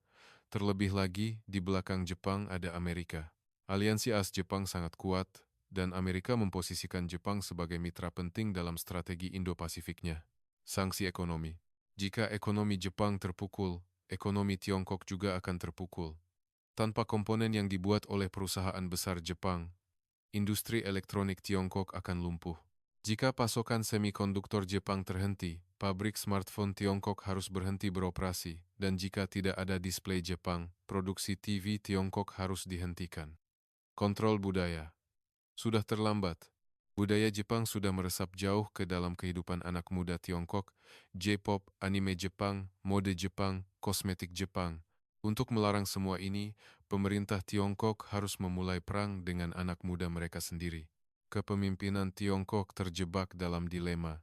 Terlebih lagi, di belakang Jepang ada Amerika. Aliansi AS Jepang sangat kuat, dan Amerika memposisikan Jepang sebagai mitra penting dalam strategi Indo-Pasifiknya. Sanksi ekonomi. Jika ekonomi Jepang terpukul, ekonomi Tiongkok juga akan terpukul. Tanpa komponen yang dibuat oleh perusahaan besar Jepang, industri elektronik Tiongkok akan lumpuh. Jika pasokan semikonduktor Jepang terhenti, pabrik smartphone Tiongkok harus berhenti beroperasi, dan jika tidak ada display Jepang, produksi TV Tiongkok harus dihentikan. Kontrol budaya. Sudah terlambat. Budaya Jepang sudah meresap jauh ke dalam kehidupan anak muda Tiongkok, J-pop, anime Jepang, mode Jepang, kosmetik Jepang. Untuk melarang semua ini, pemerintah Tiongkok harus memulai perang dengan anak muda mereka sendiri. Kepemimpinan Tiongkok terjebak dalam dilema.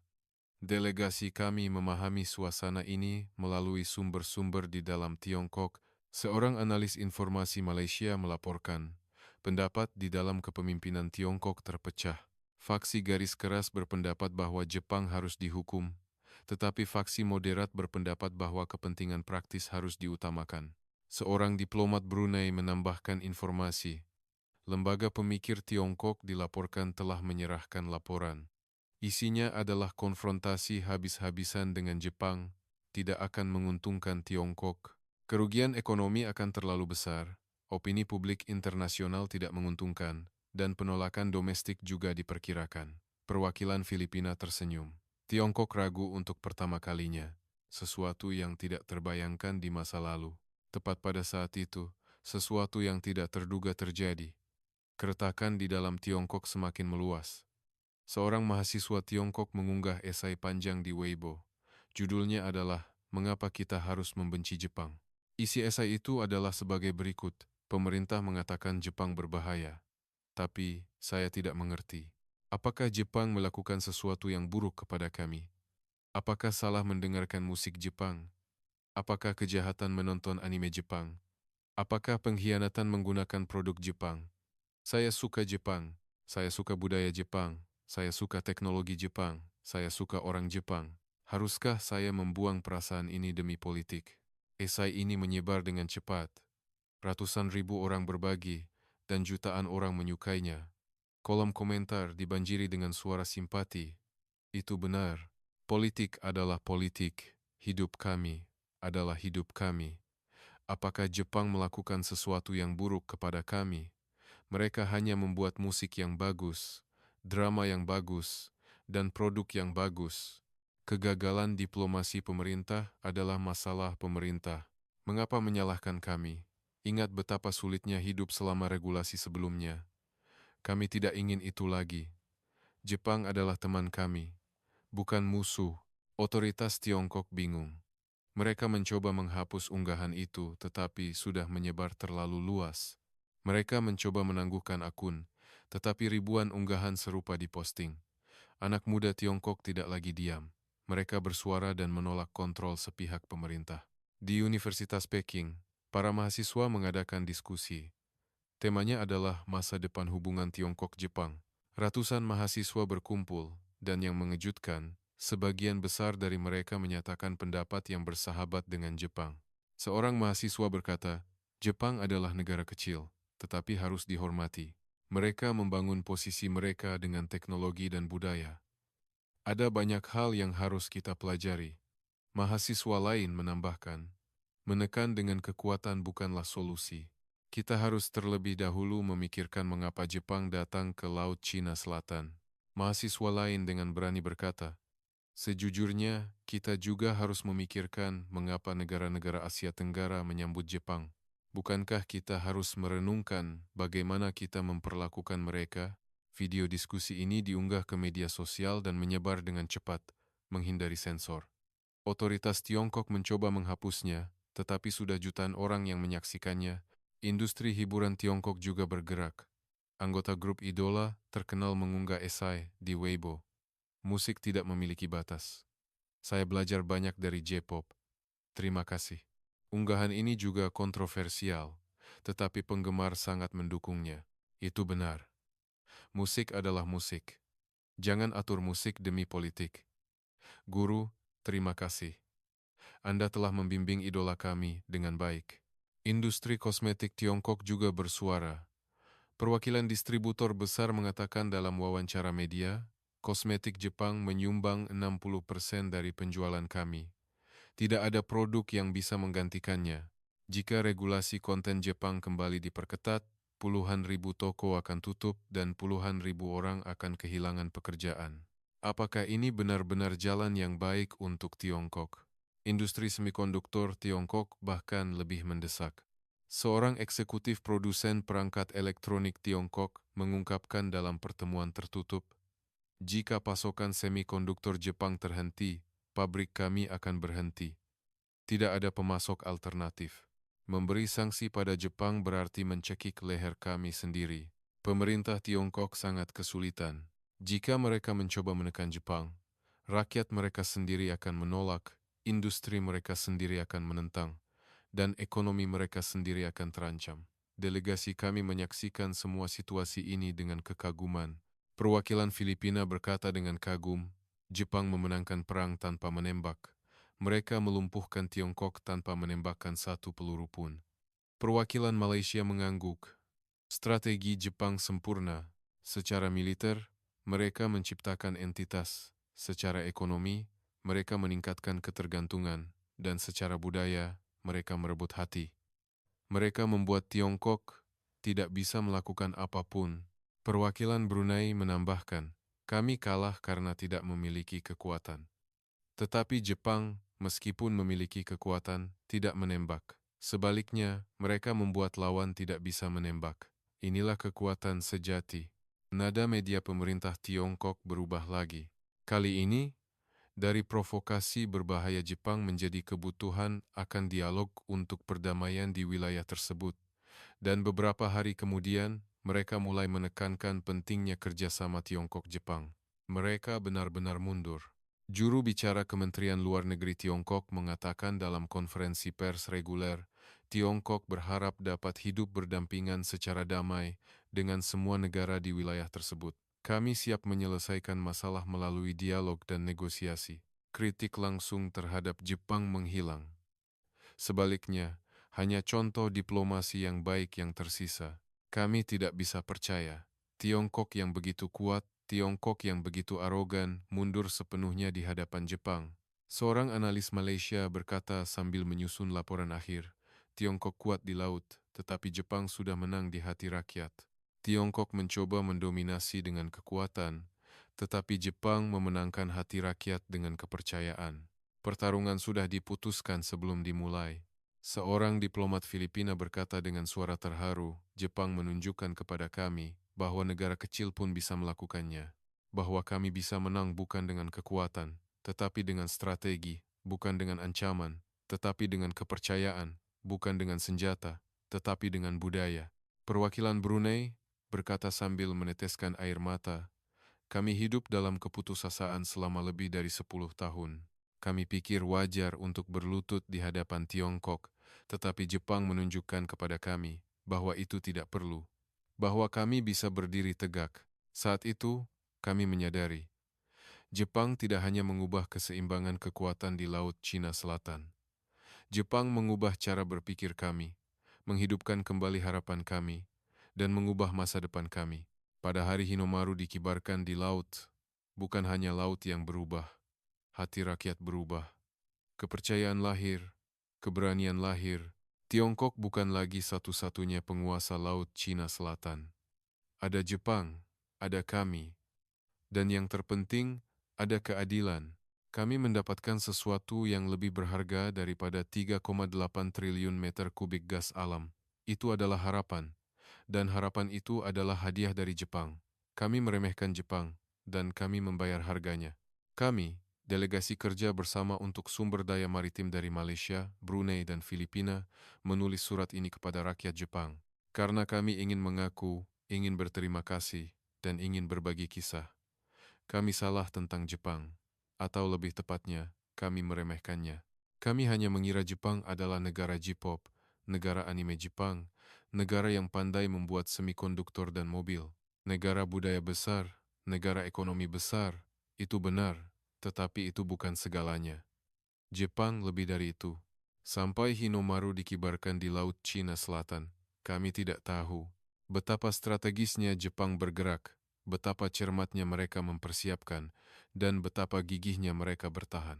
Delegasi kami memahami suasana ini melalui sumber-sumber di dalam Tiongkok. Seorang analis informasi Malaysia melaporkan, pendapat di dalam kepemimpinan Tiongkok terpecah. Faksi garis keras berpendapat bahwa Jepang harus dihukum, tetapi faksi moderat berpendapat bahwa kepentingan praktis harus diutamakan. Seorang diplomat Brunei menambahkan informasi. Lembaga pemikir Tiongkok dilaporkan telah menyerahkan laporan. Isinya adalah konfrontasi habis-habisan dengan Jepang, tidak akan menguntungkan Tiongkok. Kerugian ekonomi akan terlalu besar, opini publik internasional tidak menguntungkan, dan penolakan domestik juga diperkirakan. Perwakilan Filipina tersenyum. Tiongkok ragu untuk pertama kalinya, sesuatu yang tidak terbayangkan di masa lalu. Tepat pada saat itu, sesuatu yang tidak terduga terjadi. Keretakan di dalam Tiongkok semakin meluas. Seorang mahasiswa Tiongkok mengunggah esai panjang di Weibo. Judulnya adalah Mengapa Kita Harus Membenci Jepang. Isi esai itu adalah sebagai berikut. Pemerintah mengatakan Jepang berbahaya. Tapi saya tidak mengerti. Apakah Jepang melakukan sesuatu yang buruk kepada kami? Apakah salah mendengarkan musik Jepang? Apakah kejahatan menonton anime Jepang? Apakah pengkhianatan menggunakan produk Jepang? Saya suka Jepang. Saya suka budaya Jepang, saya suka teknologi Jepang, saya suka orang Jepang. Haruskah saya membuang perasaan ini demi politik? Esai ini menyebar dengan cepat. Ratusan ribu orang berbagi, dan jutaan orang menyukainya. Kolom komentar dibanjiri dengan suara simpati. Itu benar. Politik adalah politik. Hidup kami adalah hidup kami. Apakah Jepang melakukan sesuatu yang buruk kepada kami? Mereka hanya membuat musik yang bagus, drama yang bagus, dan produk yang bagus. Kegagalan diplomasi pemerintah adalah masalah pemerintah. Mengapa menyalahkan kami? Ingat betapa sulitnya hidup selama regulasi sebelumnya. Kami tidak ingin itu lagi. Jepang adalah teman kami, bukan musuh. Otoritas Tiongkok bingung. Mereka mencoba menghapus unggahan itu, tetapi sudah menyebar terlalu luas. Mereka mencoba menangguhkan akun, tetapi ribuan unggahan serupa diposting. Anak muda Tiongkok tidak lagi diam. Mereka bersuara dan menolak kontrol sepihak pemerintah. Di Universitas Peking, para mahasiswa mengadakan diskusi. Temanya adalah masa depan hubungan Tiongkok-Jepang. Ratusan mahasiswa berkumpul, dan yang mengejutkan, sebagian besar dari mereka menyatakan pendapat yang bersahabat dengan Jepang. Seorang mahasiswa berkata, Jepang adalah negara kecil, tetapi harus dihormati. Mereka membangun posisi mereka dengan teknologi dan budaya. Ada banyak hal yang harus kita pelajari. Mahasiswa lain menambahkan, menekan dengan kekuatan bukanlah solusi. Kita harus terlebih dahulu memikirkan mengapa Jepang datang ke Laut Cina Selatan. Mahasiswa lain dengan berani berkata, sejujurnya, kita juga harus memikirkan mengapa negara-negara Asia Tenggara menyambut Jepang. Bukankah kita harus merenungkan bagaimana kita memperlakukan mereka? Video diskusi ini diunggah ke media sosial dan menyebar dengan cepat, menghindari sensor. Otoritas Tiongkok mencoba menghapusnya, tetapi sudah jutaan orang yang menyaksikannya. Industri hiburan Tiongkok juga bergerak. Anggota grup idola terkenal mengunggah esai di Weibo. Musik tidak memiliki batas. Saya belajar banyak dari J-pop. Terima kasih. Unggahan ini juga kontroversial, tetapi penggemar sangat mendukungnya. Itu benar. Musik adalah musik. Jangan atur musik demi politik. Guru, terima kasih. Anda telah membimbing idola kami dengan baik. Industri kosmetik Tiongkok juga bersuara. Perwakilan distributor besar mengatakan dalam wawancara media, kosmetik Jepang menyumbang 60% dari penjualan kami. Tidak ada produk yang bisa menggantikannya. Jika regulasi konten Jepang kembali diperketat, puluhan ribu toko akan tutup dan puluhan ribu orang akan kehilangan pekerjaan. Apakah ini benar-benar jalan yang baik untuk Tiongkok? Industri semikonduktor Tiongkok bahkan lebih mendesak. Seorang eksekutif produsen perangkat elektronik Tiongkok mengungkapkan dalam pertemuan tertutup, jika pasokan semikonduktor Jepang terhenti, pabrik kami akan berhenti. Tidak ada pemasok alternatif. Memberi sanksi pada Jepang berarti mencekik leher kami sendiri. Pemerintah Tiongkok sangat kesulitan. Jika mereka mencoba menekan Jepang, rakyat mereka sendiri akan menolak, industri mereka sendiri akan menentang, dan ekonomi mereka sendiri akan terancam. Delegasi kami menyaksikan semua situasi ini dengan kekaguman. Perwakilan Filipina berkata dengan kagum, Jepang memenangkan perang tanpa menembak. Mereka melumpuhkan Tiongkok tanpa menembakkan satu peluru pun. Perwakilan Malaysia mengangguk. Strategi Jepang sempurna. Secara militer, mereka menciptakan entitas. Secara ekonomi, mereka meningkatkan ketergantungan. Dan secara budaya, mereka merebut hati. Mereka membuat Tiongkok tidak bisa melakukan apapun. Perwakilan Brunei menambahkan, kami kalah karena tidak memiliki kekuatan. Tetapi Jepang, meskipun memiliki kekuatan, tidak menembak. Sebaliknya, mereka membuat lawan tidak bisa menembak. Inilah kekuatan sejati. Nada media pemerintah Tiongkok berubah lagi. Kali ini, dari provokasi berbahaya Jepang menjadi kebutuhan akan dialog untuk perdamaian di wilayah tersebut. Dan beberapa hari kemudian, mereka mulai menekankan pentingnya kerjasama Tiongkok-Jepang. Mereka benar-benar mundur. Juru bicara Kementerian Luar Negeri Tiongkok mengatakan dalam konferensi pers reguler, Tiongkok berharap dapat hidup berdampingan secara damai dengan semua negara di wilayah tersebut. Kami siap menyelesaikan masalah melalui dialog dan negosiasi. Kritik langsung terhadap Jepang menghilang. Sebaliknya, hanya contoh diplomasi yang baik yang tersisa. Kami tidak bisa percaya. Tiongkok yang begitu kuat, Tiongkok yang begitu arogan, mundur sepenuhnya di hadapan Jepang. Seorang analis Malaysia berkata sambil menyusun laporan akhir, Tiongkok kuat di laut, tetapi Jepang sudah menang di hati rakyat. Tiongkok mencoba mendominasi dengan kekuatan, tetapi Jepang memenangkan hati rakyat dengan kepercayaan. Pertarungan sudah diputuskan sebelum dimulai. Seorang diplomat Filipina berkata dengan suara terharu, Jepang menunjukkan kepada kami bahwa negara kecil pun bisa melakukannya. Bahwa kami bisa menang bukan dengan kekuatan, tetapi dengan strategi, bukan dengan ancaman, tetapi dengan kepercayaan, bukan dengan senjata, tetapi dengan budaya. Perwakilan Brunei berkata sambil meneteskan air mata, kami hidup dalam keputusasaan selama lebih dari 10 tahun. Kami pikir wajar untuk berlutut di hadapan Tiongkok, tetapi Jepang menunjukkan kepada kami bahwa itu tidak perlu, bahwa kami bisa berdiri tegak. Saat itu, kami menyadari, Jepang tidak hanya mengubah keseimbangan kekuatan di Laut Cina Selatan. Jepang mengubah cara berpikir kami, menghidupkan kembali harapan kami, dan mengubah masa depan kami. Pada hari Hinomaru dikibarkan di laut, bukan hanya laut yang berubah, hati rakyat berubah. Kepercayaan lahir, keberanian lahir. Tiongkok bukan lagi satu-satunya penguasa laut Cina Selatan. Ada Jepang, ada kami, dan yang terpenting, ada keadilan. Kami mendapatkan sesuatu yang lebih berharga daripada 3,8 triliun meter kubik gas alam. Itu adalah harapan. Dan harapan itu adalah hadiah dari Jepang. Kami meremehkan Jepang, dan kami membayar harganya. Kami, delegasi kerja bersama untuk sumber daya maritim dari Malaysia, Brunei, dan Filipina, menulis surat ini kepada rakyat Jepang. Karena kami ingin mengaku, ingin berterima kasih, dan ingin berbagi kisah. Kami salah tentang Jepang, atau lebih tepatnya, kami meremehkannya. Kami hanya mengira Jepang adalah negara J-pop, negara anime Jepang, negara yang pandai membuat semikonduktor dan mobil, negara budaya besar, negara ekonomi besar. Itu benar, tetapi itu bukan segalanya. Jepang lebih dari itu. Sampai Hinomaru dikibarkan di Laut Cina Selatan, kami tidak tahu betapa strategisnya Jepang bergerak, betapa cermatnya mereka mempersiapkan, dan betapa gigihnya mereka bertahan.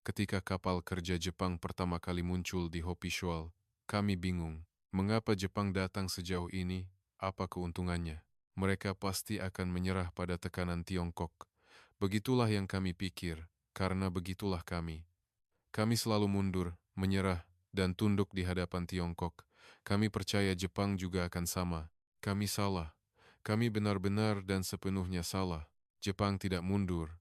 Ketika kapal kerja Jepang pertama kali muncul di Hopi Shoal, kami bingung, mengapa Jepang datang sejauh ini, apa keuntungannya? Mereka pasti akan menyerah pada tekanan Tiongkok. Begitulah yang kami pikir, karena begitulah kami. Kami selalu mundur, menyerah, dan tunduk di hadapan Tiongkok. Kami percaya Jepang juga akan sama. Kami salah. Kami benar-benar dan sepenuhnya salah. Jepang tidak mundur.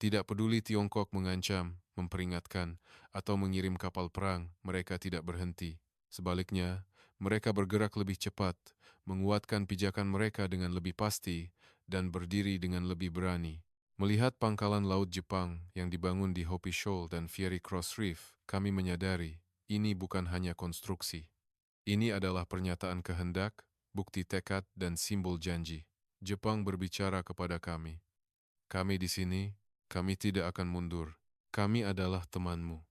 Tidak peduli Tiongkok mengancam, memperingatkan, atau mengirim kapal perang, mereka tidak berhenti. Sebaliknya, mereka bergerak lebih cepat, menguatkan pijakan mereka dengan lebih pasti, dan berdiri dengan lebih berani. Melihat pangkalan laut Jepang yang dibangun di Hopi Shoal dan Fiery Cross Reef, kami menyadari ini bukan hanya konstruksi. Ini adalah pernyataan kehendak, bukti tekad, dan simbol janji. Jepang berbicara kepada kami. Kami di sini, kami tidak akan mundur. Kami adalah temanmu.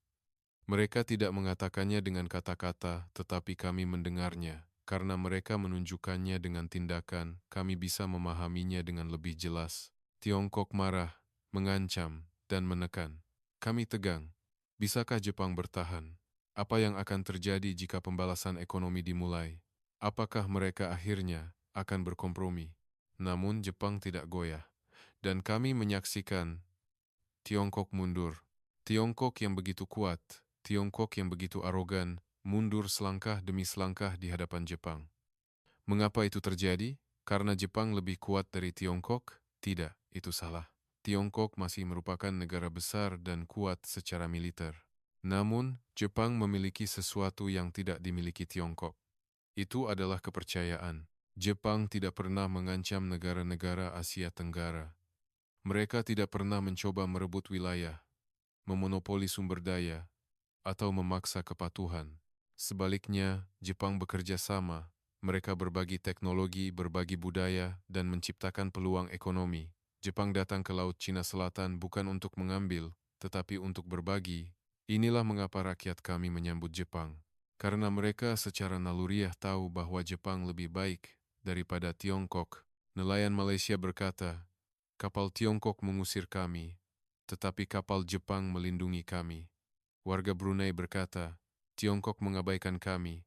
Mereka tidak mengatakannya dengan kata-kata, tetapi kami mendengarnya. Karena mereka menunjukkannya dengan tindakan, kami bisa memahaminya dengan lebih jelas. Tiongkok marah, mengancam, dan menekan. Kami tegang. Bisakah Jepang bertahan? Apa yang akan terjadi jika pembalasan ekonomi dimulai? Apakah mereka akhirnya akan berkompromi? Namun Jepang tidak goyah. Dan kami menyaksikan Tiongkok mundur. Tiongkok yang begitu kuat, Tiongkok yang begitu arogan, mundur selangkah demi selangkah di hadapan Jepang. Mengapa itu terjadi? Karena Jepang lebih kuat dari Tiongkok? Tidak, itu salah. Tiongkok masih merupakan negara besar dan kuat secara militer. Namun, Jepang memiliki sesuatu yang tidak dimiliki Tiongkok. Itu adalah kepercayaan. Jepang tidak pernah mengancam negara-negara Asia Tenggara. Mereka tidak pernah mencoba merebut wilayah, memonopoli sumber daya, atau memaksa kepatuhan. Sebaliknya, Jepang bekerja sama, Mereka berbagi teknologi, berbagi budaya, dan menciptakan peluang ekonomi. Jepang datang ke Laut Cina Selatan bukan untuk mengambil, tetapi untuk berbagi. Inilah mengapa rakyat kami menyambut Jepang. Karena mereka secara naluriah tahu bahwa Jepang lebih baik daripada Tiongkok. Nelayan Malaysia berkata, kapal Tiongkok mengusir kami, tetapi kapal Jepang melindungi kami. Warga Brunei berkata, Tiongkok mengabaikan kami,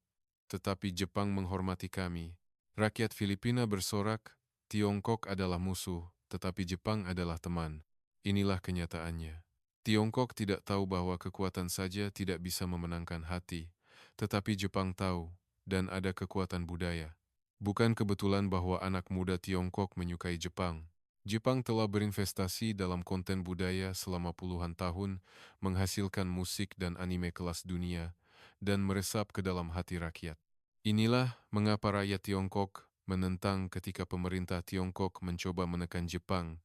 tetapi Jepang menghormati kami. Rakyat Filipina bersorak, Tiongkok adalah musuh, tetapi Jepang adalah teman. Inilah kenyataannya. Tiongkok tidak tahu bahwa kekuatan saja tidak bisa memenangkan hati, tetapi Jepang tahu, dan ada kekuatan budaya. Bukan kebetulan bahwa anak muda Tiongkok menyukai Jepang. Jepang telah berinvestasi dalam konten budaya selama puluhan tahun, menghasilkan musik dan anime kelas dunia, dan meresap ke dalam hati rakyat. Inilah mengapa rakyat Tiongkok menentang ketika pemerintah Tiongkok mencoba menekan Jepang.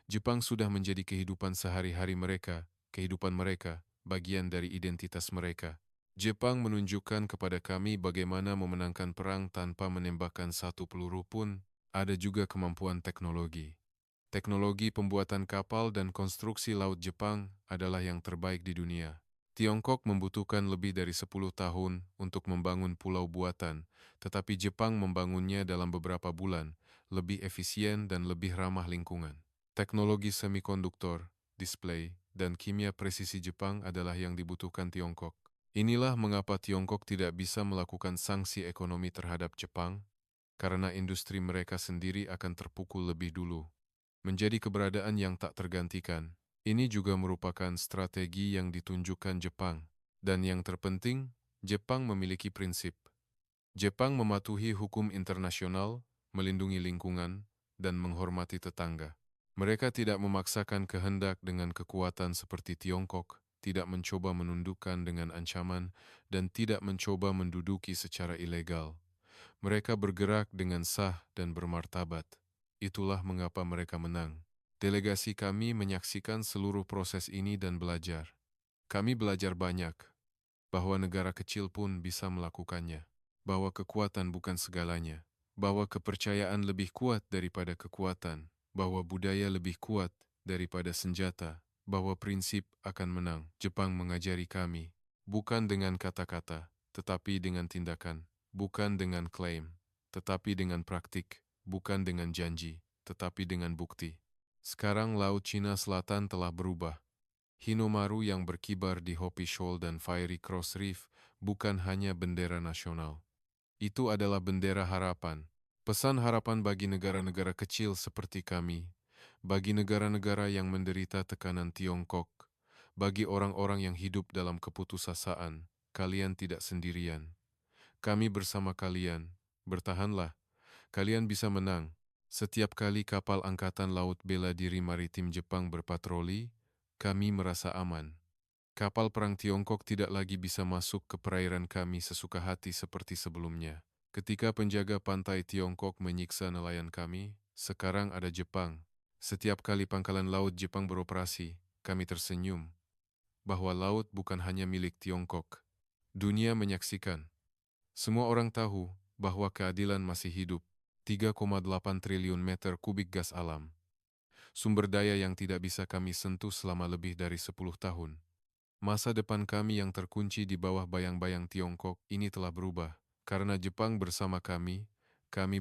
Jepang sudah menjadi kehidupan sehari-hari mereka, kehidupan mereka, bagian dari identitas mereka. Jepang menunjukkan kepada kami bagaimana memenangkan perang tanpa menembakkan satu peluru pun. Ada juga kemampuan teknologi. Teknologi pembuatan kapal dan konstruksi laut Jepang adalah yang terbaik di dunia. Tiongkok membutuhkan lebih dari 10 tahun untuk membangun pulau buatan, tetapi Jepang membangunnya dalam beberapa bulan, lebih efisien dan lebih ramah lingkungan. Teknologi semikonduktor, display, dan kimia presisi Jepang adalah yang dibutuhkan Tiongkok. Inilah mengapa Tiongkok tidak bisa melakukan sanksi ekonomi terhadap Jepang, karena industri mereka sendiri akan terpukul lebih dulu. Menjadi keberadaan yang tak tergantikan. Ini juga merupakan strategi yang ditunjukkan Jepang. Dan yang terpenting, Jepang memiliki prinsip. Jepang mematuhi hukum internasional, melindungi lingkungan, dan menghormati tetangga. Mereka tidak memaksakan kehendak dengan kekuatan seperti Tiongkok, tidak mencoba menundukkan dengan ancaman, dan tidak mencoba menduduki secara ilegal. Mereka bergerak dengan sah dan bermartabat. Itulah mengapa mereka menang. Delegasi kami menyaksikan seluruh proses ini dan belajar. Kami belajar banyak, bahwa negara kecil pun bisa melakukannya, bahwa kekuatan bukan segalanya, bahwa kepercayaan lebih kuat daripada kekuatan, bahwa budaya lebih kuat daripada senjata, bahwa prinsip akan menang. Jepang mengajari kami, bukan dengan kata-kata, tetapi dengan tindakan, bukan dengan klaim, tetapi dengan praktik, bukan dengan janji, tetapi dengan bukti. Sekarang Laut Cina Selatan telah berubah. Hinomaru yang berkibar di Hopi Shoal dan Fiery Cross Reef bukan hanya bendera nasional. Itu adalah bendera harapan. Pesan harapan bagi negara-negara kecil seperti kami, bagi negara-negara yang menderita tekanan Tiongkok, bagi orang-orang yang hidup dalam keputusasaan, kalian tidak sendirian. Kami bersama kalian. Bertahanlah. Kalian bisa menang. Setiap kali kapal Angkatan Laut Bela Diri Maritim Jepang berpatroli, kami merasa aman. Kapal perang Tiongkok tidak lagi bisa masuk ke perairan kami sesuka hati seperti sebelumnya. Ketika penjaga pantai Tiongkok menyiksa nelayan kami, sekarang ada Jepang. Setiap kali pangkalan laut Jepang beroperasi, kami tersenyum bahwa laut bukan hanya milik Tiongkok. Dunia menyaksikan. Semua orang tahu bahwa keadilan masih hidup. 3,8 triliun meter kubik gas alam. Sumber daya yang tidak bisa kami sentuh selama lebih dari 10 tahun. Masa depan kami yang terkunci di bawah bayang-bayang Tiongkok ini telah berubah. Karena Jepang bersama kami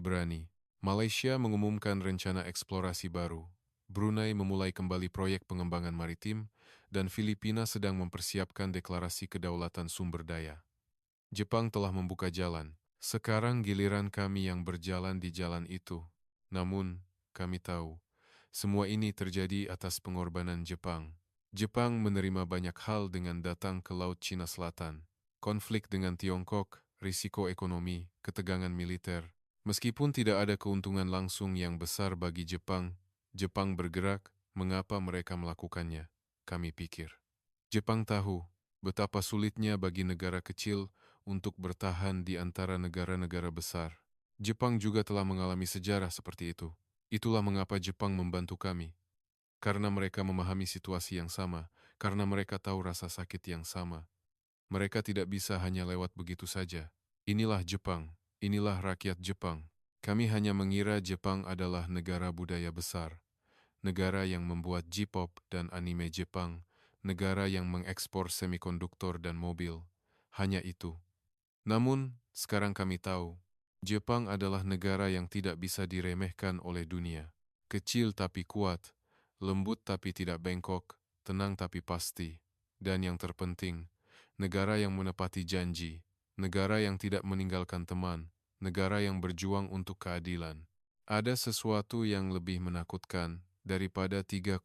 berani. Malaysia mengumumkan rencana eksplorasi baru. Brunei memulai kembali proyek pengembangan maritim, dan Filipina sedang mempersiapkan deklarasi kedaulatan sumber daya. Jepang telah membuka jalan. Sekarang giliran kami yang berjalan di jalan itu. Namun, kami tahu, semua ini terjadi atas pengorbanan Jepang. Jepang menerima banyak hal dengan datang ke Laut Cina Selatan. Konflik dengan Tiongkok, risiko ekonomi, ketegangan militer. Meskipun tidak ada keuntungan langsung yang besar bagi Jepang, Jepang bergerak, mengapa mereka melakukannya? Kami pikir. Jepang tahu betapa sulitnya bagi negara kecil untuk bertahan di antara negara-negara besar. Jepang juga telah mengalami sejarah seperti itu. Itulah mengapa Jepang membantu kami. Karena mereka memahami situasi yang sama, karena mereka tahu rasa sakit yang sama. Mereka tidak bisa hanya lewat begitu saja. Inilah Jepang, inilah rakyat Jepang. Kami hanya mengira Jepang adalah negara budaya besar, negara yang membuat J-pop dan anime Jepang, negara yang mengekspor semikonduktor dan mobil. Hanya itu. Namun, sekarang kami tahu, Jepang adalah negara yang tidak bisa diremehkan oleh dunia. Kecil tapi kuat, lembut tapi tidak bengkok, tenang tapi pasti. Dan yang terpenting, negara yang menepati janji, negara yang tidak meninggalkan teman, negara yang berjuang untuk keadilan. Ada sesuatu yang lebih menakutkan daripada 3,8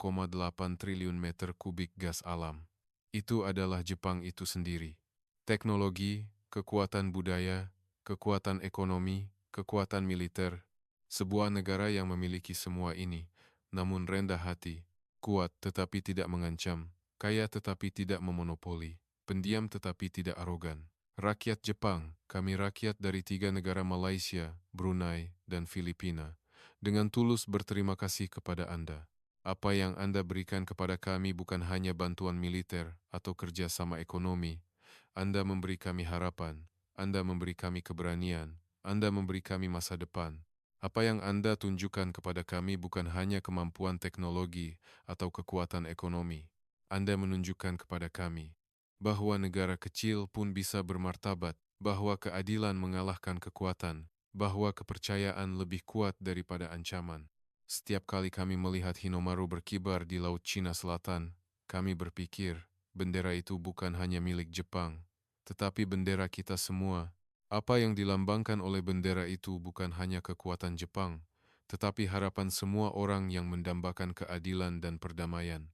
triliun meter kubik gas alam. Itu adalah Jepang itu sendiri. Teknologi, kekuatan budaya, kekuatan ekonomi, kekuatan militer, sebuah negara yang memiliki semua ini, namun rendah hati, kuat tetapi tidak mengancam, kaya tetapi tidak memonopoli, pendiam tetapi tidak arogan. Rakyat Jepang, kami rakyat dari 3 negara Malaysia, Brunei, dan Filipina, dengan tulus berterima kasih kepada Anda. Apa yang Anda berikan kepada kami bukan hanya bantuan militer atau kerjasama ekonomi. Anda memberi kami harapan, Anda memberi kami keberanian, Anda memberi kami masa depan. Apa yang Anda tunjukkan kepada kami bukan hanya kemampuan teknologi atau kekuatan ekonomi. Anda menunjukkan kepada kami bahwa negara kecil pun bisa bermartabat, bahwa keadilan mengalahkan kekuatan, bahwa kepercayaan lebih kuat daripada ancaman. Setiap kali kami melihat Hinomaru berkibar di Laut Cina Selatan, kami berpikir, bendera itu bukan hanya milik Jepang, tetapi bendera kita semua. Apa yang dilambangkan oleh bendera itu bukan hanya kekuatan Jepang, tetapi harapan semua orang yang mendambakan keadilan dan perdamaian.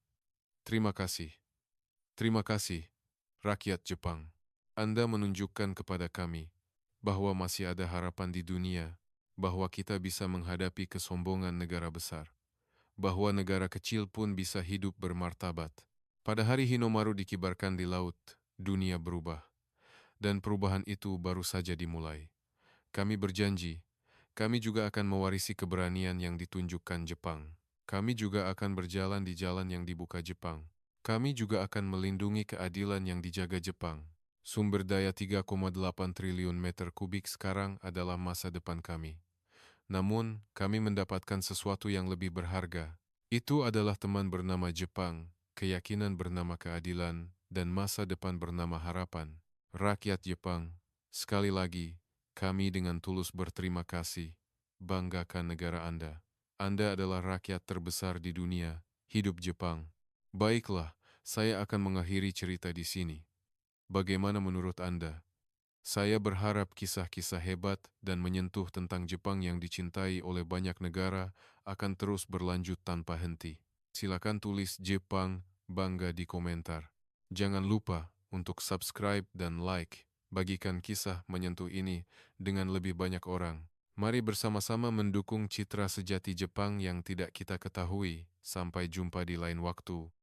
Terima kasih. Terima kasih, rakyat Jepang. Anda menunjukkan kepada kami bahwa masih ada harapan di dunia, bahwa kita bisa menghadapi kesombongan negara besar, bahwa negara kecil pun bisa hidup bermartabat. Pada hari Hinomaru dikibarkan di laut, dunia berubah. Dan perubahan itu baru saja dimulai. Kami berjanji, kami juga akan mewarisi keberanian yang ditunjukkan Jepang. Kami juga akan berjalan di jalan yang dibuka Jepang. Kami juga akan melindungi keadilan yang dijaga Jepang. Sumber daya 3,8 triliun meter kubik sekarang adalah masa depan kami. Namun, kami mendapatkan sesuatu yang lebih berharga. Itu adalah teman bernama Jepang, keyakinan bernama keadilan, dan masa depan bernama harapan. Rakyat Jepang, sekali lagi, kami dengan tulus berterima kasih. Banggakan negara Anda. Anda adalah rakyat terbesar di dunia. Hidup Jepang. Baiklah, saya akan mengakhiri cerita di sini. Bagaimana menurut Anda? Saya berharap kisah-kisah hebat dan menyentuh tentang Jepang yang dicintai oleh banyak negara akan terus berlanjut tanpa henti. Silakan tulis Jepang bangga di komentar. Jangan lupa untuk subscribe dan like. Bagikan kisah menyentuh ini dengan lebih banyak orang. Mari bersama-sama mendukung citra sejati Jepang yang tidak kita ketahui. Sampai jumpa di lain waktu.